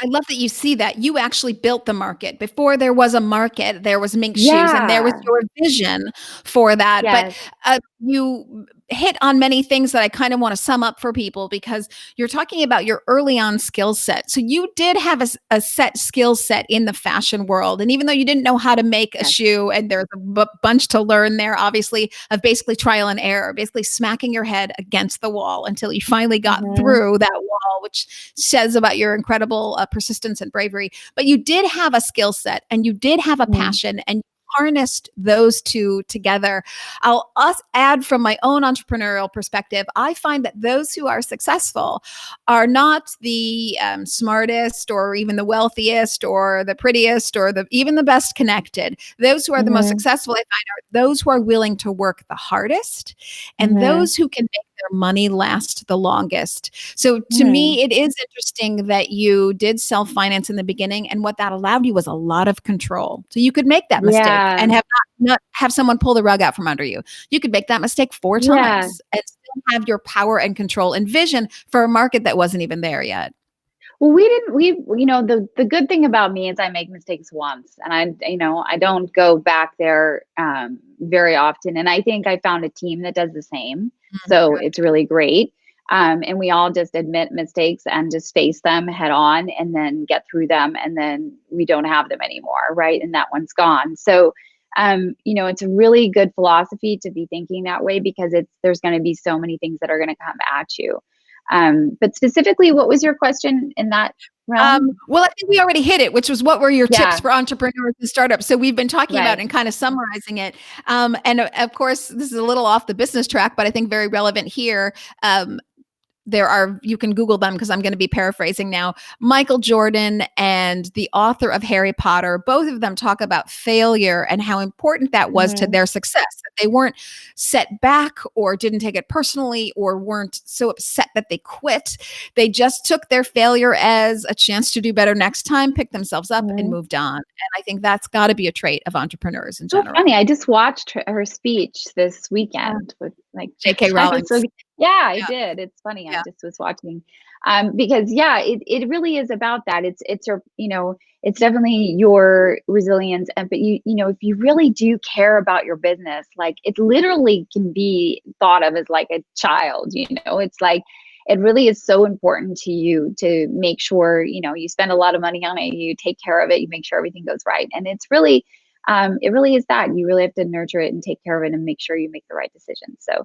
[SPEAKER 1] I love that you see that you actually built the market. Before there was a market, there was Mink Shoes, and there was your vision for that.
[SPEAKER 2] Yes.
[SPEAKER 1] But you hit on many things that I kind of want to sum up for people, because you're talking about your early on skill set. So you did have a set skill set in the fashion world. And even though you didn't know how to make a shoe, and there's a bunch to learn there, obviously, of basically trial and error, basically smacking your head against the wall until you finally got through that wall, which says about your incredible persistence and bravery. But you did have a skill set, and you did have a passion, and harnessed those two together. I'll add from my own entrepreneurial perspective, I find that those who are successful are not the smartest, or even the wealthiest, or the prettiest, or even the best connected. Those who are the most successful, I find, are those who are willing to work the hardest, and those who can make their money last the longest. So to me, it is interesting that you did self-finance in the beginning, and what that allowed you was a lot of control. So you could make that mistake and not have someone pull the rug out from under you. You could make that mistake 4 times and still have your power and control and vision for a market that wasn't even there yet.
[SPEAKER 2] Well, the good thing about me is I make mistakes once, and I don't go back there very often. And I think I found a team that does the same. So it's really great. And we all just admit mistakes and just face them head on and then get through them. And then we don't have them anymore. Right. And that one's gone. So, it's a really good philosophy to be thinking that way, because there's going to be so many things that are going to come at you. But specifically, what was your question in that realm?
[SPEAKER 1] Well, I think we already hit it, which was what were your tips for entrepreneurs and startups? So we've been talking about and kind of summarizing it. And of course, this is a little off the business track, but I think very relevant here. You can Google them because I'm going to be paraphrasing now. Michael Jordan and the author of Harry Potter, both of them talk about failure and how important that was to their success. That they weren't set back or didn't take it personally or weren't so upset that they quit. They just took their failure as a chance to do better next time, picked themselves up and moved on. And I think that's got to be a trait of entrepreneurs in general.
[SPEAKER 2] Funny. I just watched her speech this weekend with
[SPEAKER 1] J.K. Rowling.
[SPEAKER 2] Yeah, I did. It's funny. I just was watching, because it really is about that. It's your, it's definitely your resilience. But if you really do care about your business, like it literally can be thought of as like a child, it's like, it really is so important to you to make sure, you spend a lot of money on it, you take care of it, you make sure everything goes right. And it really is that you really have to nurture it and take care of it and make sure you make the right decisions. So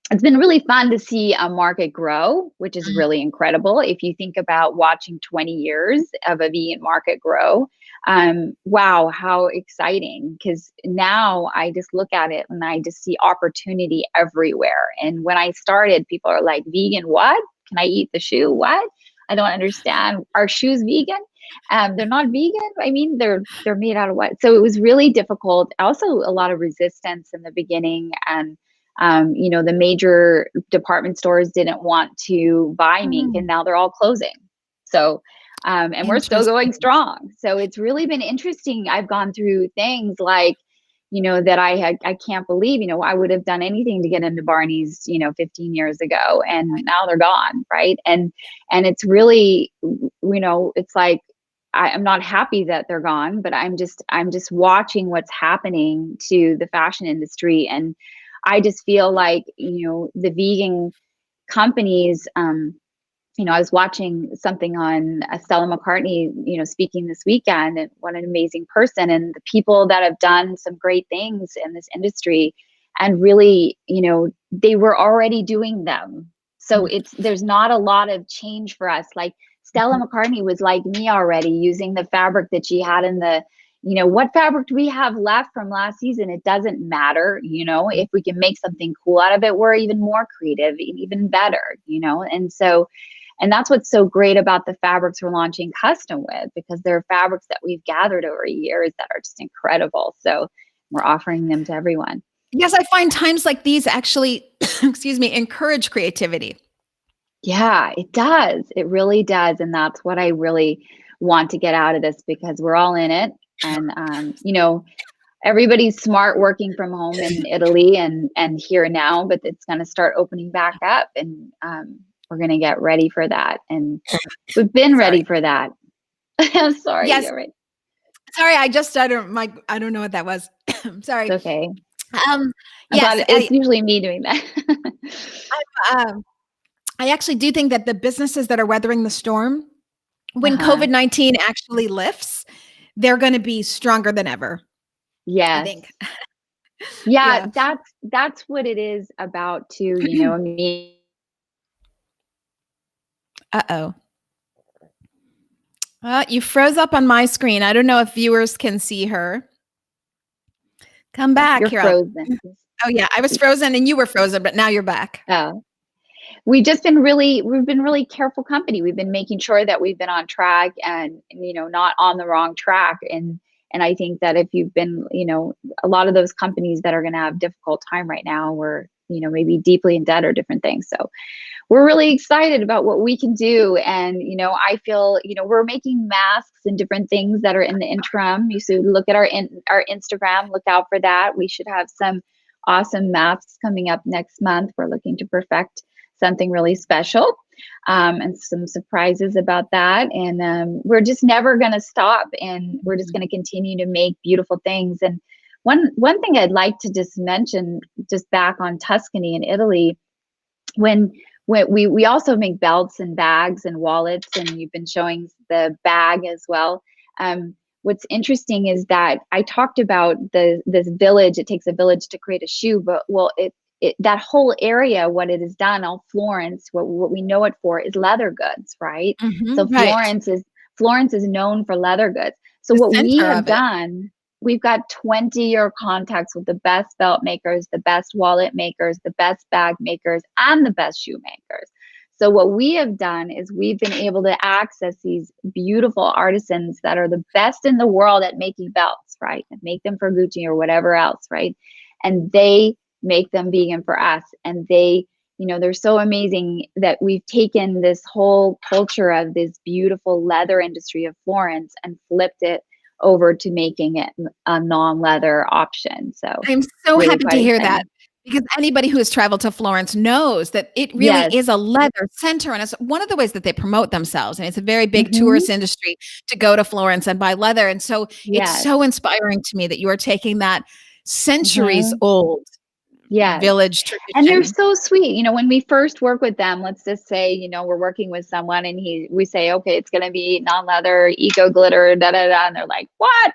[SPEAKER 2] it's been really fun to see a market grow, which is really incredible. If you think about watching 20 years of a vegan market grow, wow, how exciting. Because now I just look at it and I just see opportunity everywhere. And when I started, people are like, vegan, what? Can I eat the shoe? What? I don't understand. Are shoes vegan? They're not vegan. I mean, they're made out of what? So it was really difficult. Also, a lot of resistance in the beginning. And the major department stores didn't want to buy Mink, and now they're all closing. So, and we're still going strong. So it's really been interesting. I've gone through things like, that I can't believe, I would have done anything to get into Barney's, 15 years ago, and now they're gone. Right. And it's really, it's like, I'm not happy that they're gone, but I'm just watching what's happening to the fashion industry. And I just feel like, the vegan companies, I was watching something on Stella McCartney, speaking this weekend, and what an amazing person, and the people that have done some great things in this industry, and really, they were already doing them. So there's not a lot of change for us. Like Stella McCartney was like me already, using the fabric that she had in the, what fabric do we have left from last season? It doesn't matter. If we can make something cool out of it, we're even more creative, even better, and that's what's so great about the fabrics we're launching custom with, because they're fabrics that we've gathered over years that are just incredible. So we're offering them to everyone.
[SPEAKER 1] Yes, I find times like these actually, encourage creativity.
[SPEAKER 2] Yeah, it does. It really does. And that's what I really want to get out of this, because we're all in it. And, everybody's smart working from home in Italy and here now, but it's going to start opening back up, and we're going to get ready for that. And we've been ready for that. I'm sorry.
[SPEAKER 1] Yes.
[SPEAKER 2] You're right.
[SPEAKER 1] Sorry. I don't know what that was. Sorry.
[SPEAKER 2] It's okay.
[SPEAKER 1] Yes,
[SPEAKER 2] it's usually me doing that.
[SPEAKER 1] I actually do think that the businesses that are weathering the storm, when COVID-19 actually lifts, they're going to be stronger than ever.
[SPEAKER 2] Yes.
[SPEAKER 1] I think.
[SPEAKER 2] Yeah, that's what it is about too, me.
[SPEAKER 1] Uh-oh. You froze up on my screen. I don't know if viewers can see her. Come back.
[SPEAKER 2] You're frozen.
[SPEAKER 1] Oh yeah, I was frozen and you were frozen, but now you're back.
[SPEAKER 2] Oh. We've been really careful company. We've been making sure that we've been on track and, not on the wrong track. And I think that if you've been, a lot of those companies that are going to have difficult time right now, were, maybe deeply in debt or different things. So we're really excited about what we can do. And, I feel, we're making masks and different things that are in the interim. You should look at our Instagram, look out for that. We should have some awesome masks coming up next month. We're looking to perfect something really special, and some surprises about that. And we're just never going to stop, and we're just going to continue to make beautiful things. And one thing I'd like to just mention, just back on Tuscany in Italy, when we also make belts and bags and wallets, and you've been showing the bag as well. What's interesting is that I talked about this village. It takes a village to create a shoe, but that whole area, what it has done, all Florence, what we know it for is leather goods, right? So
[SPEAKER 1] Right.
[SPEAKER 2] Florence is known for leather goods. So
[SPEAKER 1] The
[SPEAKER 2] what we
[SPEAKER 1] center
[SPEAKER 2] have
[SPEAKER 1] of it.
[SPEAKER 2] done, we've got 20-year contacts with the best belt makers, the best wallet makers, the best bag makers, and the best shoe makers. So what we have done is we've been able to access these beautiful artisans that are the best in the world at making belts, right? And make them for Gucci or whatever else, right? And they make them vegan for us. And they, they're so amazing that we've taken this whole culture of this beautiful leather industry of Florence and flipped it over to making it a non-leather option. So
[SPEAKER 1] I'm so
[SPEAKER 2] really
[SPEAKER 1] happy to
[SPEAKER 2] quite
[SPEAKER 1] hear
[SPEAKER 2] exciting.
[SPEAKER 1] that, because anybody who has traveled to Florence knows that it really
[SPEAKER 2] Yes.
[SPEAKER 1] is a leather center. And it's one of the ways that they promote themselves. And it's a very big
[SPEAKER 2] Mm-hmm.
[SPEAKER 1] tourist industry to go to Florence and buy leather. And so it's
[SPEAKER 2] Yes.
[SPEAKER 1] so inspiring to me that you are taking that centuries
[SPEAKER 2] Mm-hmm.
[SPEAKER 1] old
[SPEAKER 2] Yes.
[SPEAKER 1] village
[SPEAKER 2] And they're
[SPEAKER 1] tradition.
[SPEAKER 2] so sweet. When we first work with them, let's just say, we're working with someone and we say, okay, it's going to be non-leather, eco glitter, da, da, da. And they're like, what?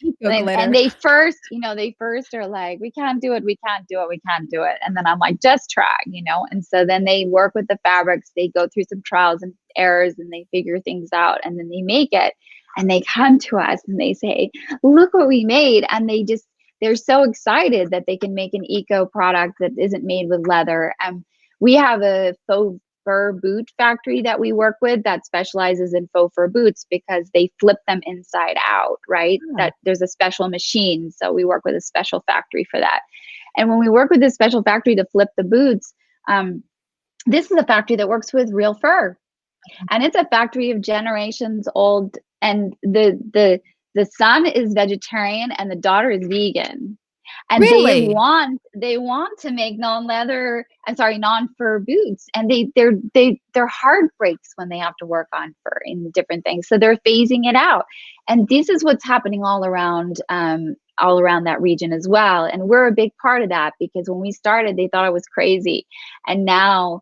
[SPEAKER 1] Eco
[SPEAKER 2] And
[SPEAKER 1] glitter.
[SPEAKER 2] they first are like, we can't do it. We can't do it. We can't do it. And then I'm like, just try, And so then they work with the fabrics, they go through some trials and errors, and they figure things out, and then they make it, and they come to us and they say, look what we made. And they're so excited that they can make an eco product that isn't made with leather. We have a faux fur boot factory that we work with that specializes in faux fur boots, because they flip them inside out, right? That there's a special machine. So we work with a special factory for that. And when we work with this special factory to flip the boots, this is a factory that works with real fur. And it's a factory of generations old. And the son is vegetarian and the daughter is vegan. And
[SPEAKER 1] Really?
[SPEAKER 2] they want to make non-fur boots, and their heart breaks when they have to work on fur and different things. So they're phasing it out, and this is what's happening all around that region as well. And we're a big part of that, because when we started, they thought I was crazy, and now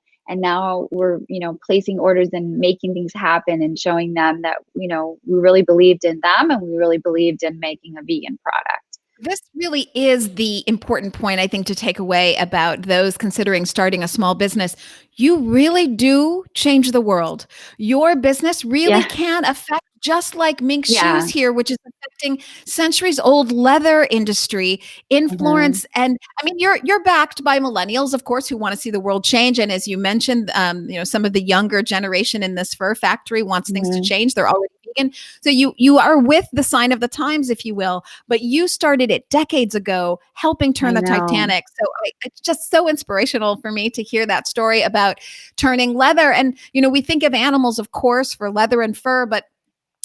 [SPEAKER 2] we're placing orders and making things happen and showing them that we really believed in them, and we really believed in making a vegan product.
[SPEAKER 1] This really is the important point, I think, to take away about those considering starting a small business. You really do change the world. Your business really can affect, just like Mink Shoes here, which is affecting centuries old leather industry in Florence. And I mean, you're backed by millennials, of course, who want to see the world change. And as you mentioned, some of the younger generation in this fur factory wants things to change. They're already vegan. So you are with the sign of the times, if you will, but you started it decades ago, helping turn the Titanic. So it's just so inspirational for me to hear that story about turning leather. And, we think of animals, of course, for leather and fur, but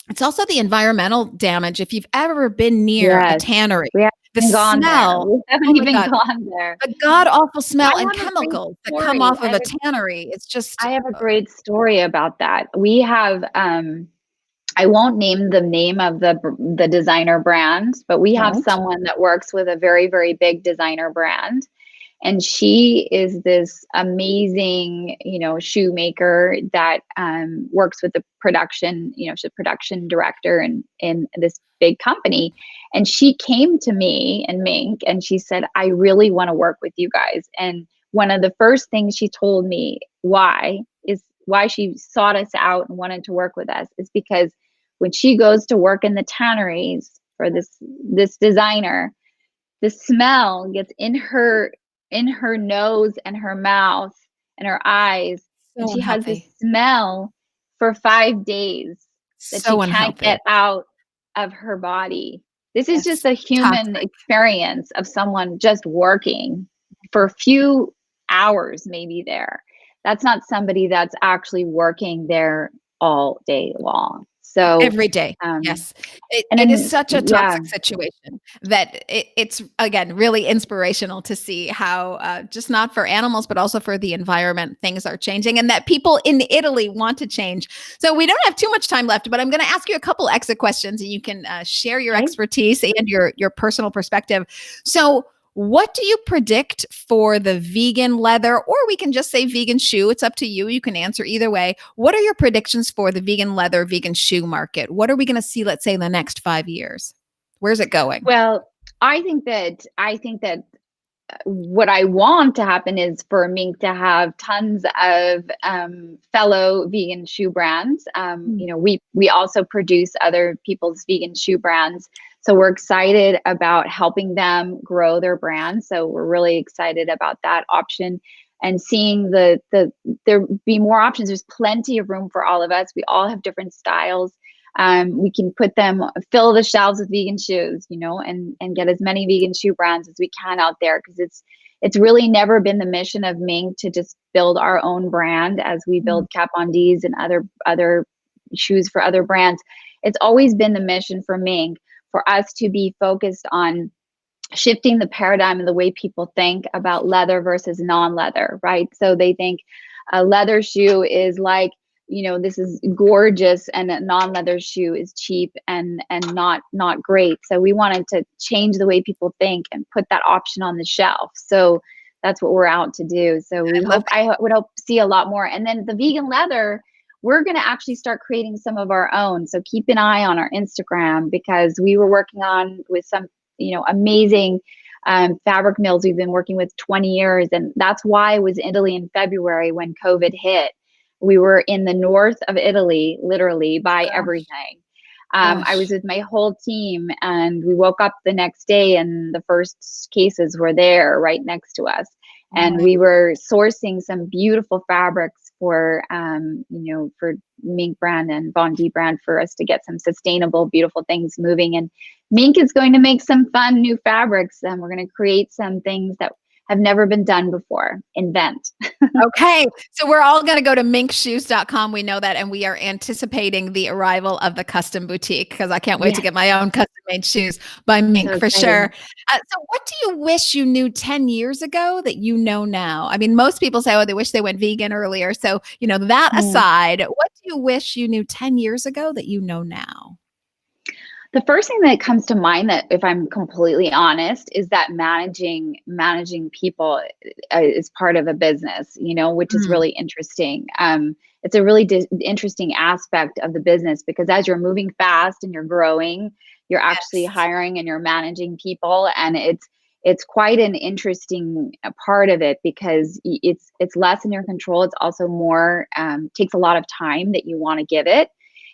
[SPEAKER 1] it's also the environmental damage. If you've ever been near a tannery, the smell,
[SPEAKER 2] we haven't even gone there.
[SPEAKER 1] The god awful smell and chemicals that come off of a tannery. It's just,
[SPEAKER 2] I have a great story about that. We have, I won't name the name of the designer brand, but we have someone that works with a very, very big designer brand. And she is this amazing, shoemaker that works with the production, she's a production director in this big company. And she came to me and Mink, and she said, I really want to work with you guys. And one of the first things she told me why she sought us out and wanted to work with us is because when she goes to work in the tanneries for this designer, the smell gets in her nose and her mouth and her eyes, and she has this smell for 5 days that she can't get out of her body. This is just a human experience of someone just working for a few hours, maybe there. That's not somebody that's actually working there all day long. So
[SPEAKER 1] every day.
[SPEAKER 2] um,
[SPEAKER 1] Yes.
[SPEAKER 2] and
[SPEAKER 1] It is
[SPEAKER 2] then
[SPEAKER 1] such a
[SPEAKER 2] yeah,
[SPEAKER 1] toxic situation that it's, again, really inspirational to see how, just not for animals, but also for the environment, things are changing and that people in Italy want to change. So we don't have too much time left, but I'm going to ask you a couple exit questions and you can share your
[SPEAKER 2] okay.
[SPEAKER 1] expertise and your personal perspective. So, what do you predict for the vegan leather, or we can just say vegan shoe? It's up to you. You can answer either way. What are your predictions for the vegan leather, vegan shoe market? What are we going to see, let's say, in the next 5 years? Where's it going?
[SPEAKER 2] Well, I think that what I want to happen is for Mink to have tons of fellow vegan shoe brands.
[SPEAKER 1] Mm.
[SPEAKER 2] We also produce other people's vegan shoe brands, so we're excited about helping them grow their brand. So we're really excited about that option and seeing there be more options. There's plenty of room for all of us. We all have different styles. We can fill the shelves with vegan shoes, and get as many vegan shoe brands as we can out there, because it's really never been the mission of Mink to just build our own brand as we build Cap on D's and other shoes for other brands. It's always been the mission for Mink for us to be focused on shifting the paradigm of the way people think about leather versus non-leather, right? So they think a leather shoe is like, this is gorgeous, and a non-leather shoe is cheap and not great. So we wanted to change the way people think and put that option on the shelf. So that's what we're out to do. So I would hope to see a lot more. And then the vegan leather, we're going to actually start creating some of our own. So keep an eye on our Instagram, because we were working on with some amazing fabric mills we've been working with 20 years. And that's why I was in Italy in February when COVID hit. We were in the north of Italy, literally by everything. I was with my whole team, and we woke up the next day and the first cases were there right next to us. And we were sourcing some beautiful fabrics for Mink brand and Bondi brand, for us to get some sustainable, beautiful things moving. And Mink is going to make some fun new fabrics, and we're going to create some things that have never been done before. Invent.
[SPEAKER 1] Okay. So we're all going to go to minkshoes.com. We know that. And we are anticipating the arrival of the custom boutique, because I can't wait to get my own custom made shoes by Mink for sure. So what do you wish you knew 10 years ago that you know now? I mean, most people say, oh, they wish they went vegan earlier. So, that aside, what do you wish you knew 10 years ago that you know now?
[SPEAKER 2] The first thing that comes to mind, that if I'm completely honest, is that managing people is part of a business, which is really interesting. It's a really interesting aspect of the business, because as you're moving fast and you're growing, you're actually hiring and you're managing people, and it's quite an interesting part of it, because it's less in your control. It's also more takes a lot of time that you want to give it.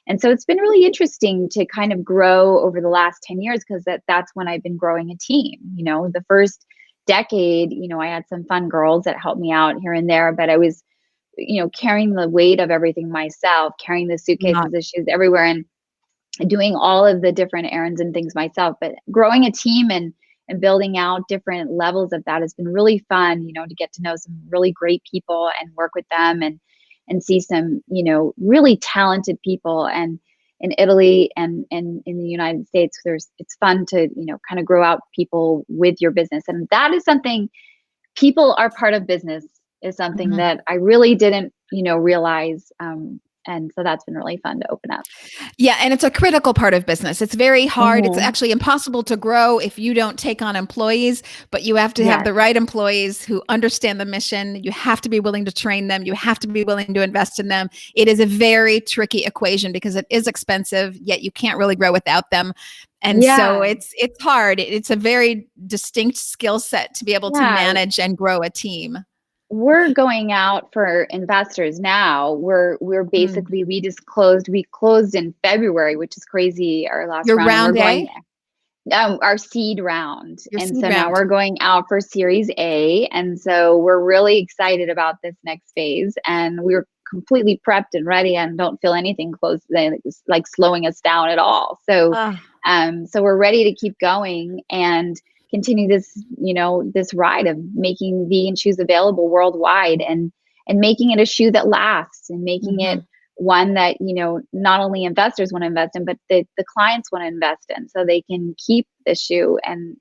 [SPEAKER 2] And so it's been really interesting to kind of grow over the last 10 years, because that's when I've been growing a team. The first decade, I had some fun girls that helped me out here and there, but I was, carrying the weight of everything myself, carrying the suitcases, the shoes everywhere, and doing all of the different errands and things myself. But growing a team and building out different levels of that has been really fun, to get to know some really great people and work with them, and see some, really talented people. And in Italy and in the United States, it's fun to, kind of grow out people with your business. And that is something, people are part of business, is something that I really didn't, realize. And so that's been really fun to open up.
[SPEAKER 1] Yeah. And it's a critical part of business. It's very hard. It's actually impossible to grow if you don't take on employees, but you have to have the right employees who understand the mission. You have to be willing to train them. You have to be willing to invest in them. It is a very tricky equation, because it is expensive, yet you can't really grow without them. And so it's hard. It's a very distinct skill set to be able to manage and grow a team.
[SPEAKER 2] We're going out for investors now. We're basically, we closed in February, which is crazy. Our last round. Our seed round. Now we're going out for Series A. And so we're really excited about this next phase. And we're completely prepped and ready, and don't feel anything close, like slowing us down at all. So, so we're ready to keep going and continue this, this ride of making vegan shoes available worldwide, and making it a shoe that lasts, and making it one that, not only investors want to invest in, but the clients want to invest in, so they can keep the shoe and,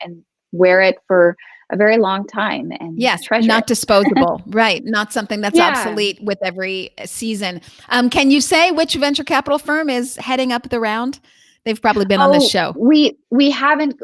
[SPEAKER 2] and wear it for a very long time and
[SPEAKER 1] Yes,
[SPEAKER 2] treasure
[SPEAKER 1] not
[SPEAKER 2] it.
[SPEAKER 1] disposable, right? Not something that's
[SPEAKER 2] Yeah.
[SPEAKER 1] obsolete with every season. Can you say which venture capital firm is heading up the round? They've probably been on this
[SPEAKER 2] Oh,
[SPEAKER 1] show.
[SPEAKER 2] we haven't,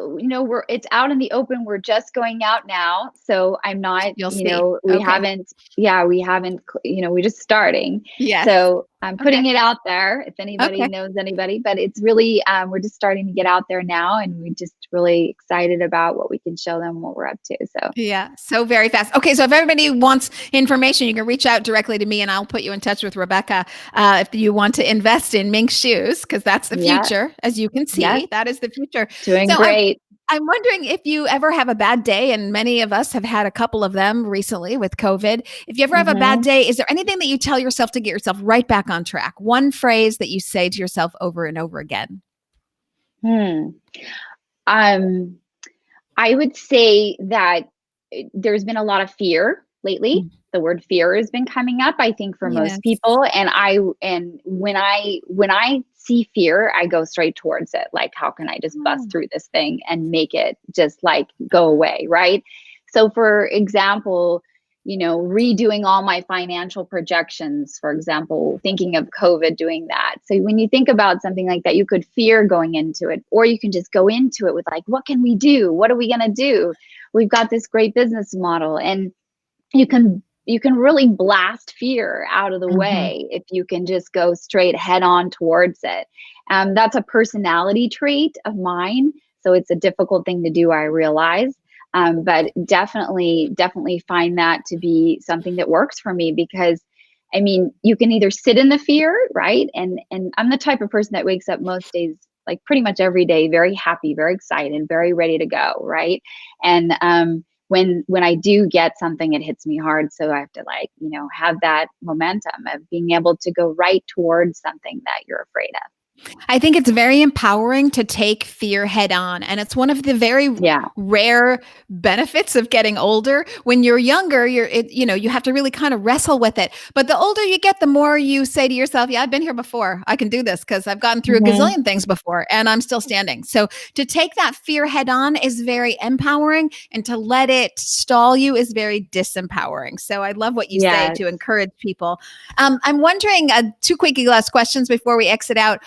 [SPEAKER 2] it's out in the open. We're just going out now. So I'm not,
[SPEAKER 1] You'll see.
[SPEAKER 2] we
[SPEAKER 1] Okay.
[SPEAKER 2] haven't, we're just starting.
[SPEAKER 1] Yes.
[SPEAKER 2] So I'm putting
[SPEAKER 1] Okay.
[SPEAKER 2] it out there if anybody
[SPEAKER 1] Okay.
[SPEAKER 2] knows anybody, but it's really, we're just starting to get out there now, and we're just really excited about what we can show them, what we're up to. So
[SPEAKER 1] Yeah, so very fast. Okay, so if everybody wants information, you can reach out directly to me, and I'll put you in touch with Rebecca if you want to invest in Mink Shoes, because that's the
[SPEAKER 2] yeah,
[SPEAKER 1] future. As you can see, that is the future.
[SPEAKER 2] doing
[SPEAKER 1] So
[SPEAKER 2] great.
[SPEAKER 1] I'm wondering if you ever have a bad day, and many of us have had a couple of them recently with COVID. If you ever have a bad day, is there anything that you tell yourself to get yourself right back on track? One phrase that you say to yourself over and over again?
[SPEAKER 2] I would say that there's been a lot of fear lately. The word fear has been coming up, I think, for
[SPEAKER 1] Yes.
[SPEAKER 2] most people. And when I see fear, I go straight towards it. Like, how can I just bust through this thing and make it just like go away, right? So for example, redoing all my financial projections, for example, thinking of COVID, doing that. So when you think about something like that, you could fear going into it, or you can just go into it with like, what can we do? What are we going to do? We've got this great business model, and you can really blast fear out of the way if you can just go straight head on towards it. That's a personality trait of mine. So it's a difficult thing to do, I realize. But definitely find that to be something that works for me, because I mean, you can either sit in the fear, right? And I'm the type of person that wakes up most days, like pretty much every day, very happy, very excited, very ready to go, right? And when I do get something, it hits me hard. So I have to have that momentum of being able to go right towards something that you're afraid of.
[SPEAKER 1] I think it's very empowering to take fear head on. And it's one of the very rare benefits of getting older. When you're younger, you have to really kind of wrestle with it. But the older you get, the more you say to yourself, yeah, I've been here before. I can do this because I've gotten through a gazillion things before and I'm still standing. So to take that fear head on is very empowering, and to let it stall you is very disempowering. So I love what you say to encourage people. I'm wondering, two quickie last questions before we exit out.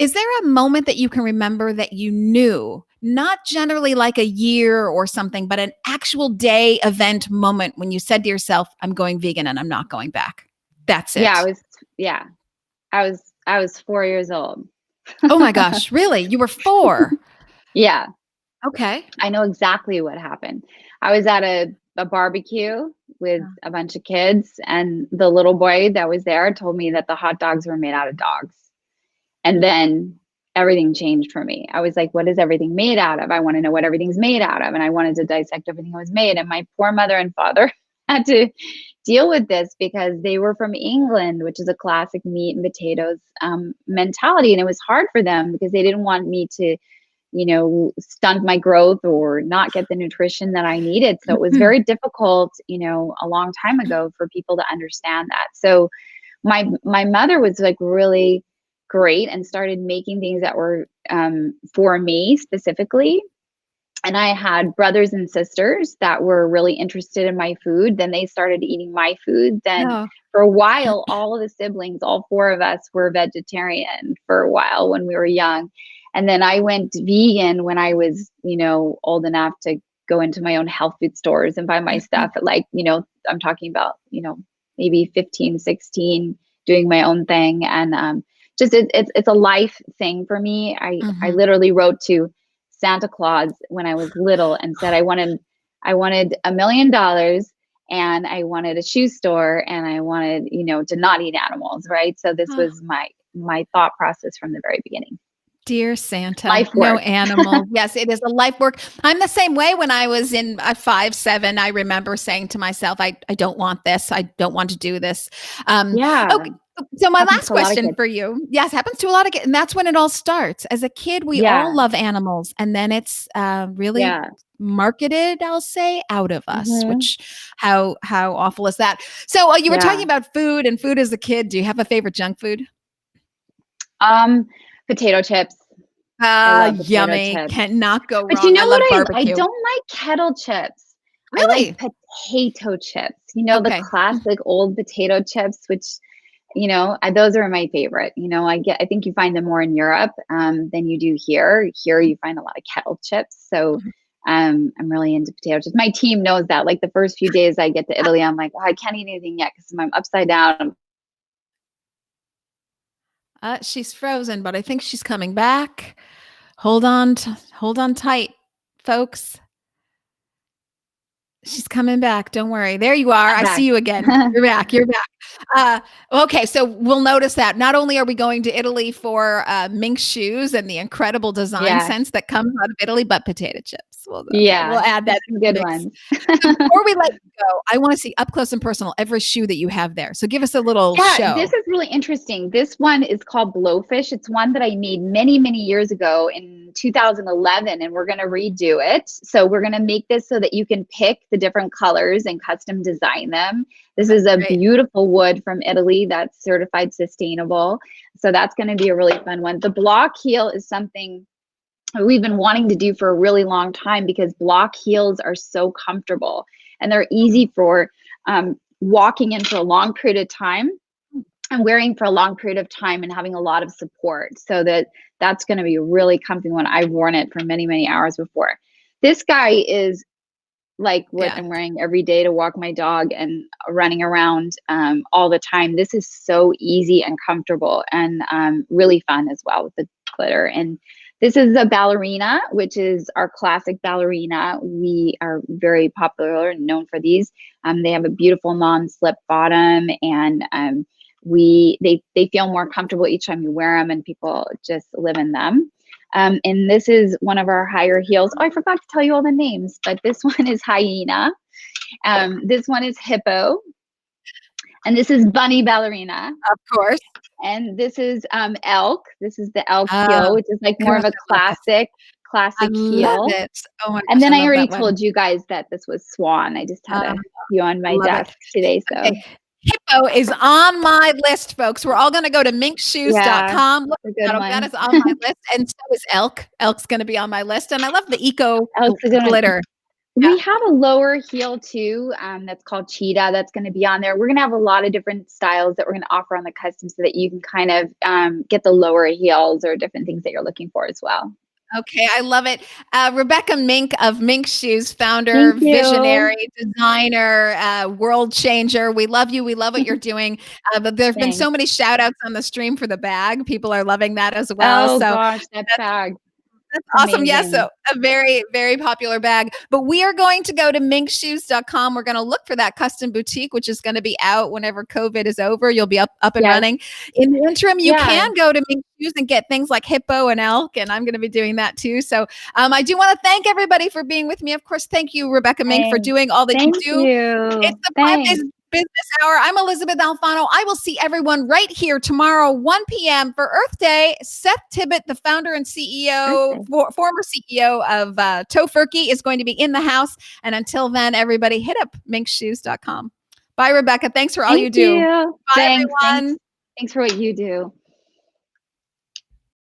[SPEAKER 1] Is there a moment that you can remember that you knew, not generally like a year or something, but an actual day event moment when you said to yourself, I'm going vegan and I'm not going back? That's it.
[SPEAKER 2] I was 4 years old.
[SPEAKER 1] Oh my gosh, really? You were 4?
[SPEAKER 2] Yeah.
[SPEAKER 1] Okay.
[SPEAKER 2] I know exactly what happened. I was at a barbecue with a bunch of kids, and the little boy that was there told me that the hot dogs were made out of dogs. And then everything changed for me. I was like, what is everything made out of? I want to know what everything's made out of. And I wanted to dissect everything that was made. And my poor mother and father had to deal with this because they were from England, which is a classic meat and potatoes mentality. And it was hard for them because they didn't want me to, stunt my growth or not get the nutrition that I needed. So it was very difficult, a long time ago, for people to understand that. So my mother was like really great and started making things that were for me specifically. And I had brothers and sisters that were really interested in my food. Then they started eating my food. Then for a while, all of the siblings, all 4 of us, were vegetarian for a while when we were young. And then I went vegan when I was, old enough to go into my own health food stores and buy my stuff at I'm talking about, maybe 15, 16, doing my own thing. And it's a life thing for me. I literally wrote to Santa Claus when I was little and said I wanted $1 million, and I wanted a shoe store, and I wanted to not eat animals, right? So this was my thought process from the very beginning.
[SPEAKER 1] Dear Santa,
[SPEAKER 2] life
[SPEAKER 1] no
[SPEAKER 2] work.
[SPEAKER 1] animal. Yes, it is a life work. I'm the same way. When I was in 5, 7, I remember saying to myself, I don't want this. I don't want to do this. Okay. So my last question for you. Yes, happens to a lot of kids. And that's when it all starts. As a kid, we all love animals. And then it's really marketed, I'll say, out of us,
[SPEAKER 2] Mhm.
[SPEAKER 1] which how awful is that? So you were
[SPEAKER 2] Yeah.
[SPEAKER 1] talking about food and food as a kid. Do you have a favorite junk food?
[SPEAKER 2] Potato chips. I love potato
[SPEAKER 1] Yummy.
[SPEAKER 2] chips.
[SPEAKER 1] Cannot go
[SPEAKER 2] But you
[SPEAKER 1] wrong. I
[SPEAKER 2] know
[SPEAKER 1] love
[SPEAKER 2] what I
[SPEAKER 1] barbecue.
[SPEAKER 2] don't like kettle chips. I like
[SPEAKER 1] Really?
[SPEAKER 2] potato chips. You know, the
[SPEAKER 1] Okay.
[SPEAKER 2] classic old potato chips, which, those are my favorite. I think you find them more in Europe than you do here. Here you find a lot of kettle chips. So
[SPEAKER 1] Mhm.
[SPEAKER 2] I'm really into potato chips. My team knows that. Like the first few days I get to Italy, I'm like, oh, I can't eat anything yet because I'm upside down.
[SPEAKER 1] She's frozen, but I think she's coming back. Hold on tight, folks. She's coming back. Don't worry. There you are.
[SPEAKER 2] I'm
[SPEAKER 1] I
[SPEAKER 2] back.
[SPEAKER 1] see you again. You're back. You're back. Okay, so we'll notice that not only are we going to Italy for Mink Shoes and the incredible design
[SPEAKER 2] Yeah.
[SPEAKER 1] sense that comes out of Italy, but potato chips. Well, okay,
[SPEAKER 2] Yeah.
[SPEAKER 1] we'll add
[SPEAKER 2] There's
[SPEAKER 1] that
[SPEAKER 2] some
[SPEAKER 1] to the
[SPEAKER 2] good
[SPEAKER 1] mix.
[SPEAKER 2] ones.
[SPEAKER 1] So before we let you go, I want to see up close and personal every shoe that you have there. So give us a little
[SPEAKER 2] Yeah,
[SPEAKER 1] show.
[SPEAKER 2] this is really interesting. This one is called Blowfish. It's one that I made many, many years ago in 2011, and we're going to redo it. So we're going to make this so that you can pick the different colors and custom design them. This is a
[SPEAKER 1] Great.
[SPEAKER 2] beautiful wood from Italy that's certified sustainable. So that's going to be a really fun one. The block heel is something we've been wanting to do for a really long time because block heels are so comfortable and they're easy for walking in for a long period of time and wearing for a long period of time and having a lot of support. So that's going to be really comfy when I've worn it for many, many hours before. This guy is like what
[SPEAKER 1] Yeah.
[SPEAKER 2] I'm wearing every day to walk my dog and running around all the time. This is so easy and comfortable and really fun as well with the glitter. And this is a ballerina, which is our classic ballerina. We are very popular and known for these. They have a beautiful non-slip bottom, and they feel more comfortable each time you wear them, and people just live in them. And this is one of our higher heels. Oh, I forgot to tell you all the names, but this one is hyena. This one is hippo. And this is bunny ballerina.
[SPEAKER 1] Of course.
[SPEAKER 2] And this is elk. This is the elk
[SPEAKER 1] Oh,
[SPEAKER 2] heel, which is like more
[SPEAKER 1] gosh,
[SPEAKER 2] of a
[SPEAKER 1] I love this. I
[SPEAKER 2] classic
[SPEAKER 1] love
[SPEAKER 2] heel.
[SPEAKER 1] it. Oh my
[SPEAKER 2] And
[SPEAKER 1] gosh, I
[SPEAKER 2] then I
[SPEAKER 1] love
[SPEAKER 2] already
[SPEAKER 1] that one.
[SPEAKER 2] told you guys that this was swan. I just had a few on my
[SPEAKER 1] Love it.
[SPEAKER 2] desk today. So
[SPEAKER 1] Okay. Hippo is on my list, folks. We're all going to go to
[SPEAKER 2] yeah,
[SPEAKER 1] minkshoes.com. Look
[SPEAKER 2] it's a
[SPEAKER 1] at
[SPEAKER 2] good
[SPEAKER 1] that. Okay, that
[SPEAKER 2] one.
[SPEAKER 1] is on my list. And so is elk. Elk's going to be on my list. And I love the eco
[SPEAKER 2] Elk's a good one.
[SPEAKER 1] glitter. Yeah.
[SPEAKER 2] We have a lower heel too, that's called cheetah. That's going to be on there. We're going to have a lot of different styles that we're going to offer on the custom so that you can kind of get the lower heels or different things that you're looking for as well.
[SPEAKER 1] Okay, I love it. Rebecca Mink of Mink Shoes, founder,
[SPEAKER 2] Thank you.
[SPEAKER 1] visionary, designer, world changer. We love you. We love what you're doing. But there have been so
[SPEAKER 2] Thanks.
[SPEAKER 1] many shout outs on the stream for the bag. People are loving that as well.
[SPEAKER 2] Oh
[SPEAKER 1] So
[SPEAKER 2] gosh, that bag.
[SPEAKER 1] that's awesome. Yes.
[SPEAKER 2] Amazing.
[SPEAKER 1] So a very, very popular bag. But we are going to go to minkshoes.com. We're going to look for that custom boutique, which is going to be out whenever COVID is over. You'll be up and
[SPEAKER 2] Yes.
[SPEAKER 1] running. In the interim, you
[SPEAKER 2] Yeah.
[SPEAKER 1] can go to Mink Shoes and get things like hippo and elk. And I'm going to be doing that too. So I do want to thank everybody for being with me. Of course, thank you, Rebecca Mink, for
[SPEAKER 2] Thanks.
[SPEAKER 1] doing all that you
[SPEAKER 2] Thank
[SPEAKER 1] do. It's
[SPEAKER 2] you.
[SPEAKER 1] the
[SPEAKER 2] Thanks.
[SPEAKER 1] Plant-Based Business Hour. I'm Elysabeth Alfano. I will see everyone right here tomorrow, 1 p.m. for Earth Day. Seth Tibbett, the founder and CEO, former CEO of Tofurkey, is going to be in the house. And until then, everybody hit up minkshoes.com. Bye, Rebecca. Thanks for all you do. Bye,
[SPEAKER 2] Thanks.
[SPEAKER 1] everyone.
[SPEAKER 2] Thanks for what you do.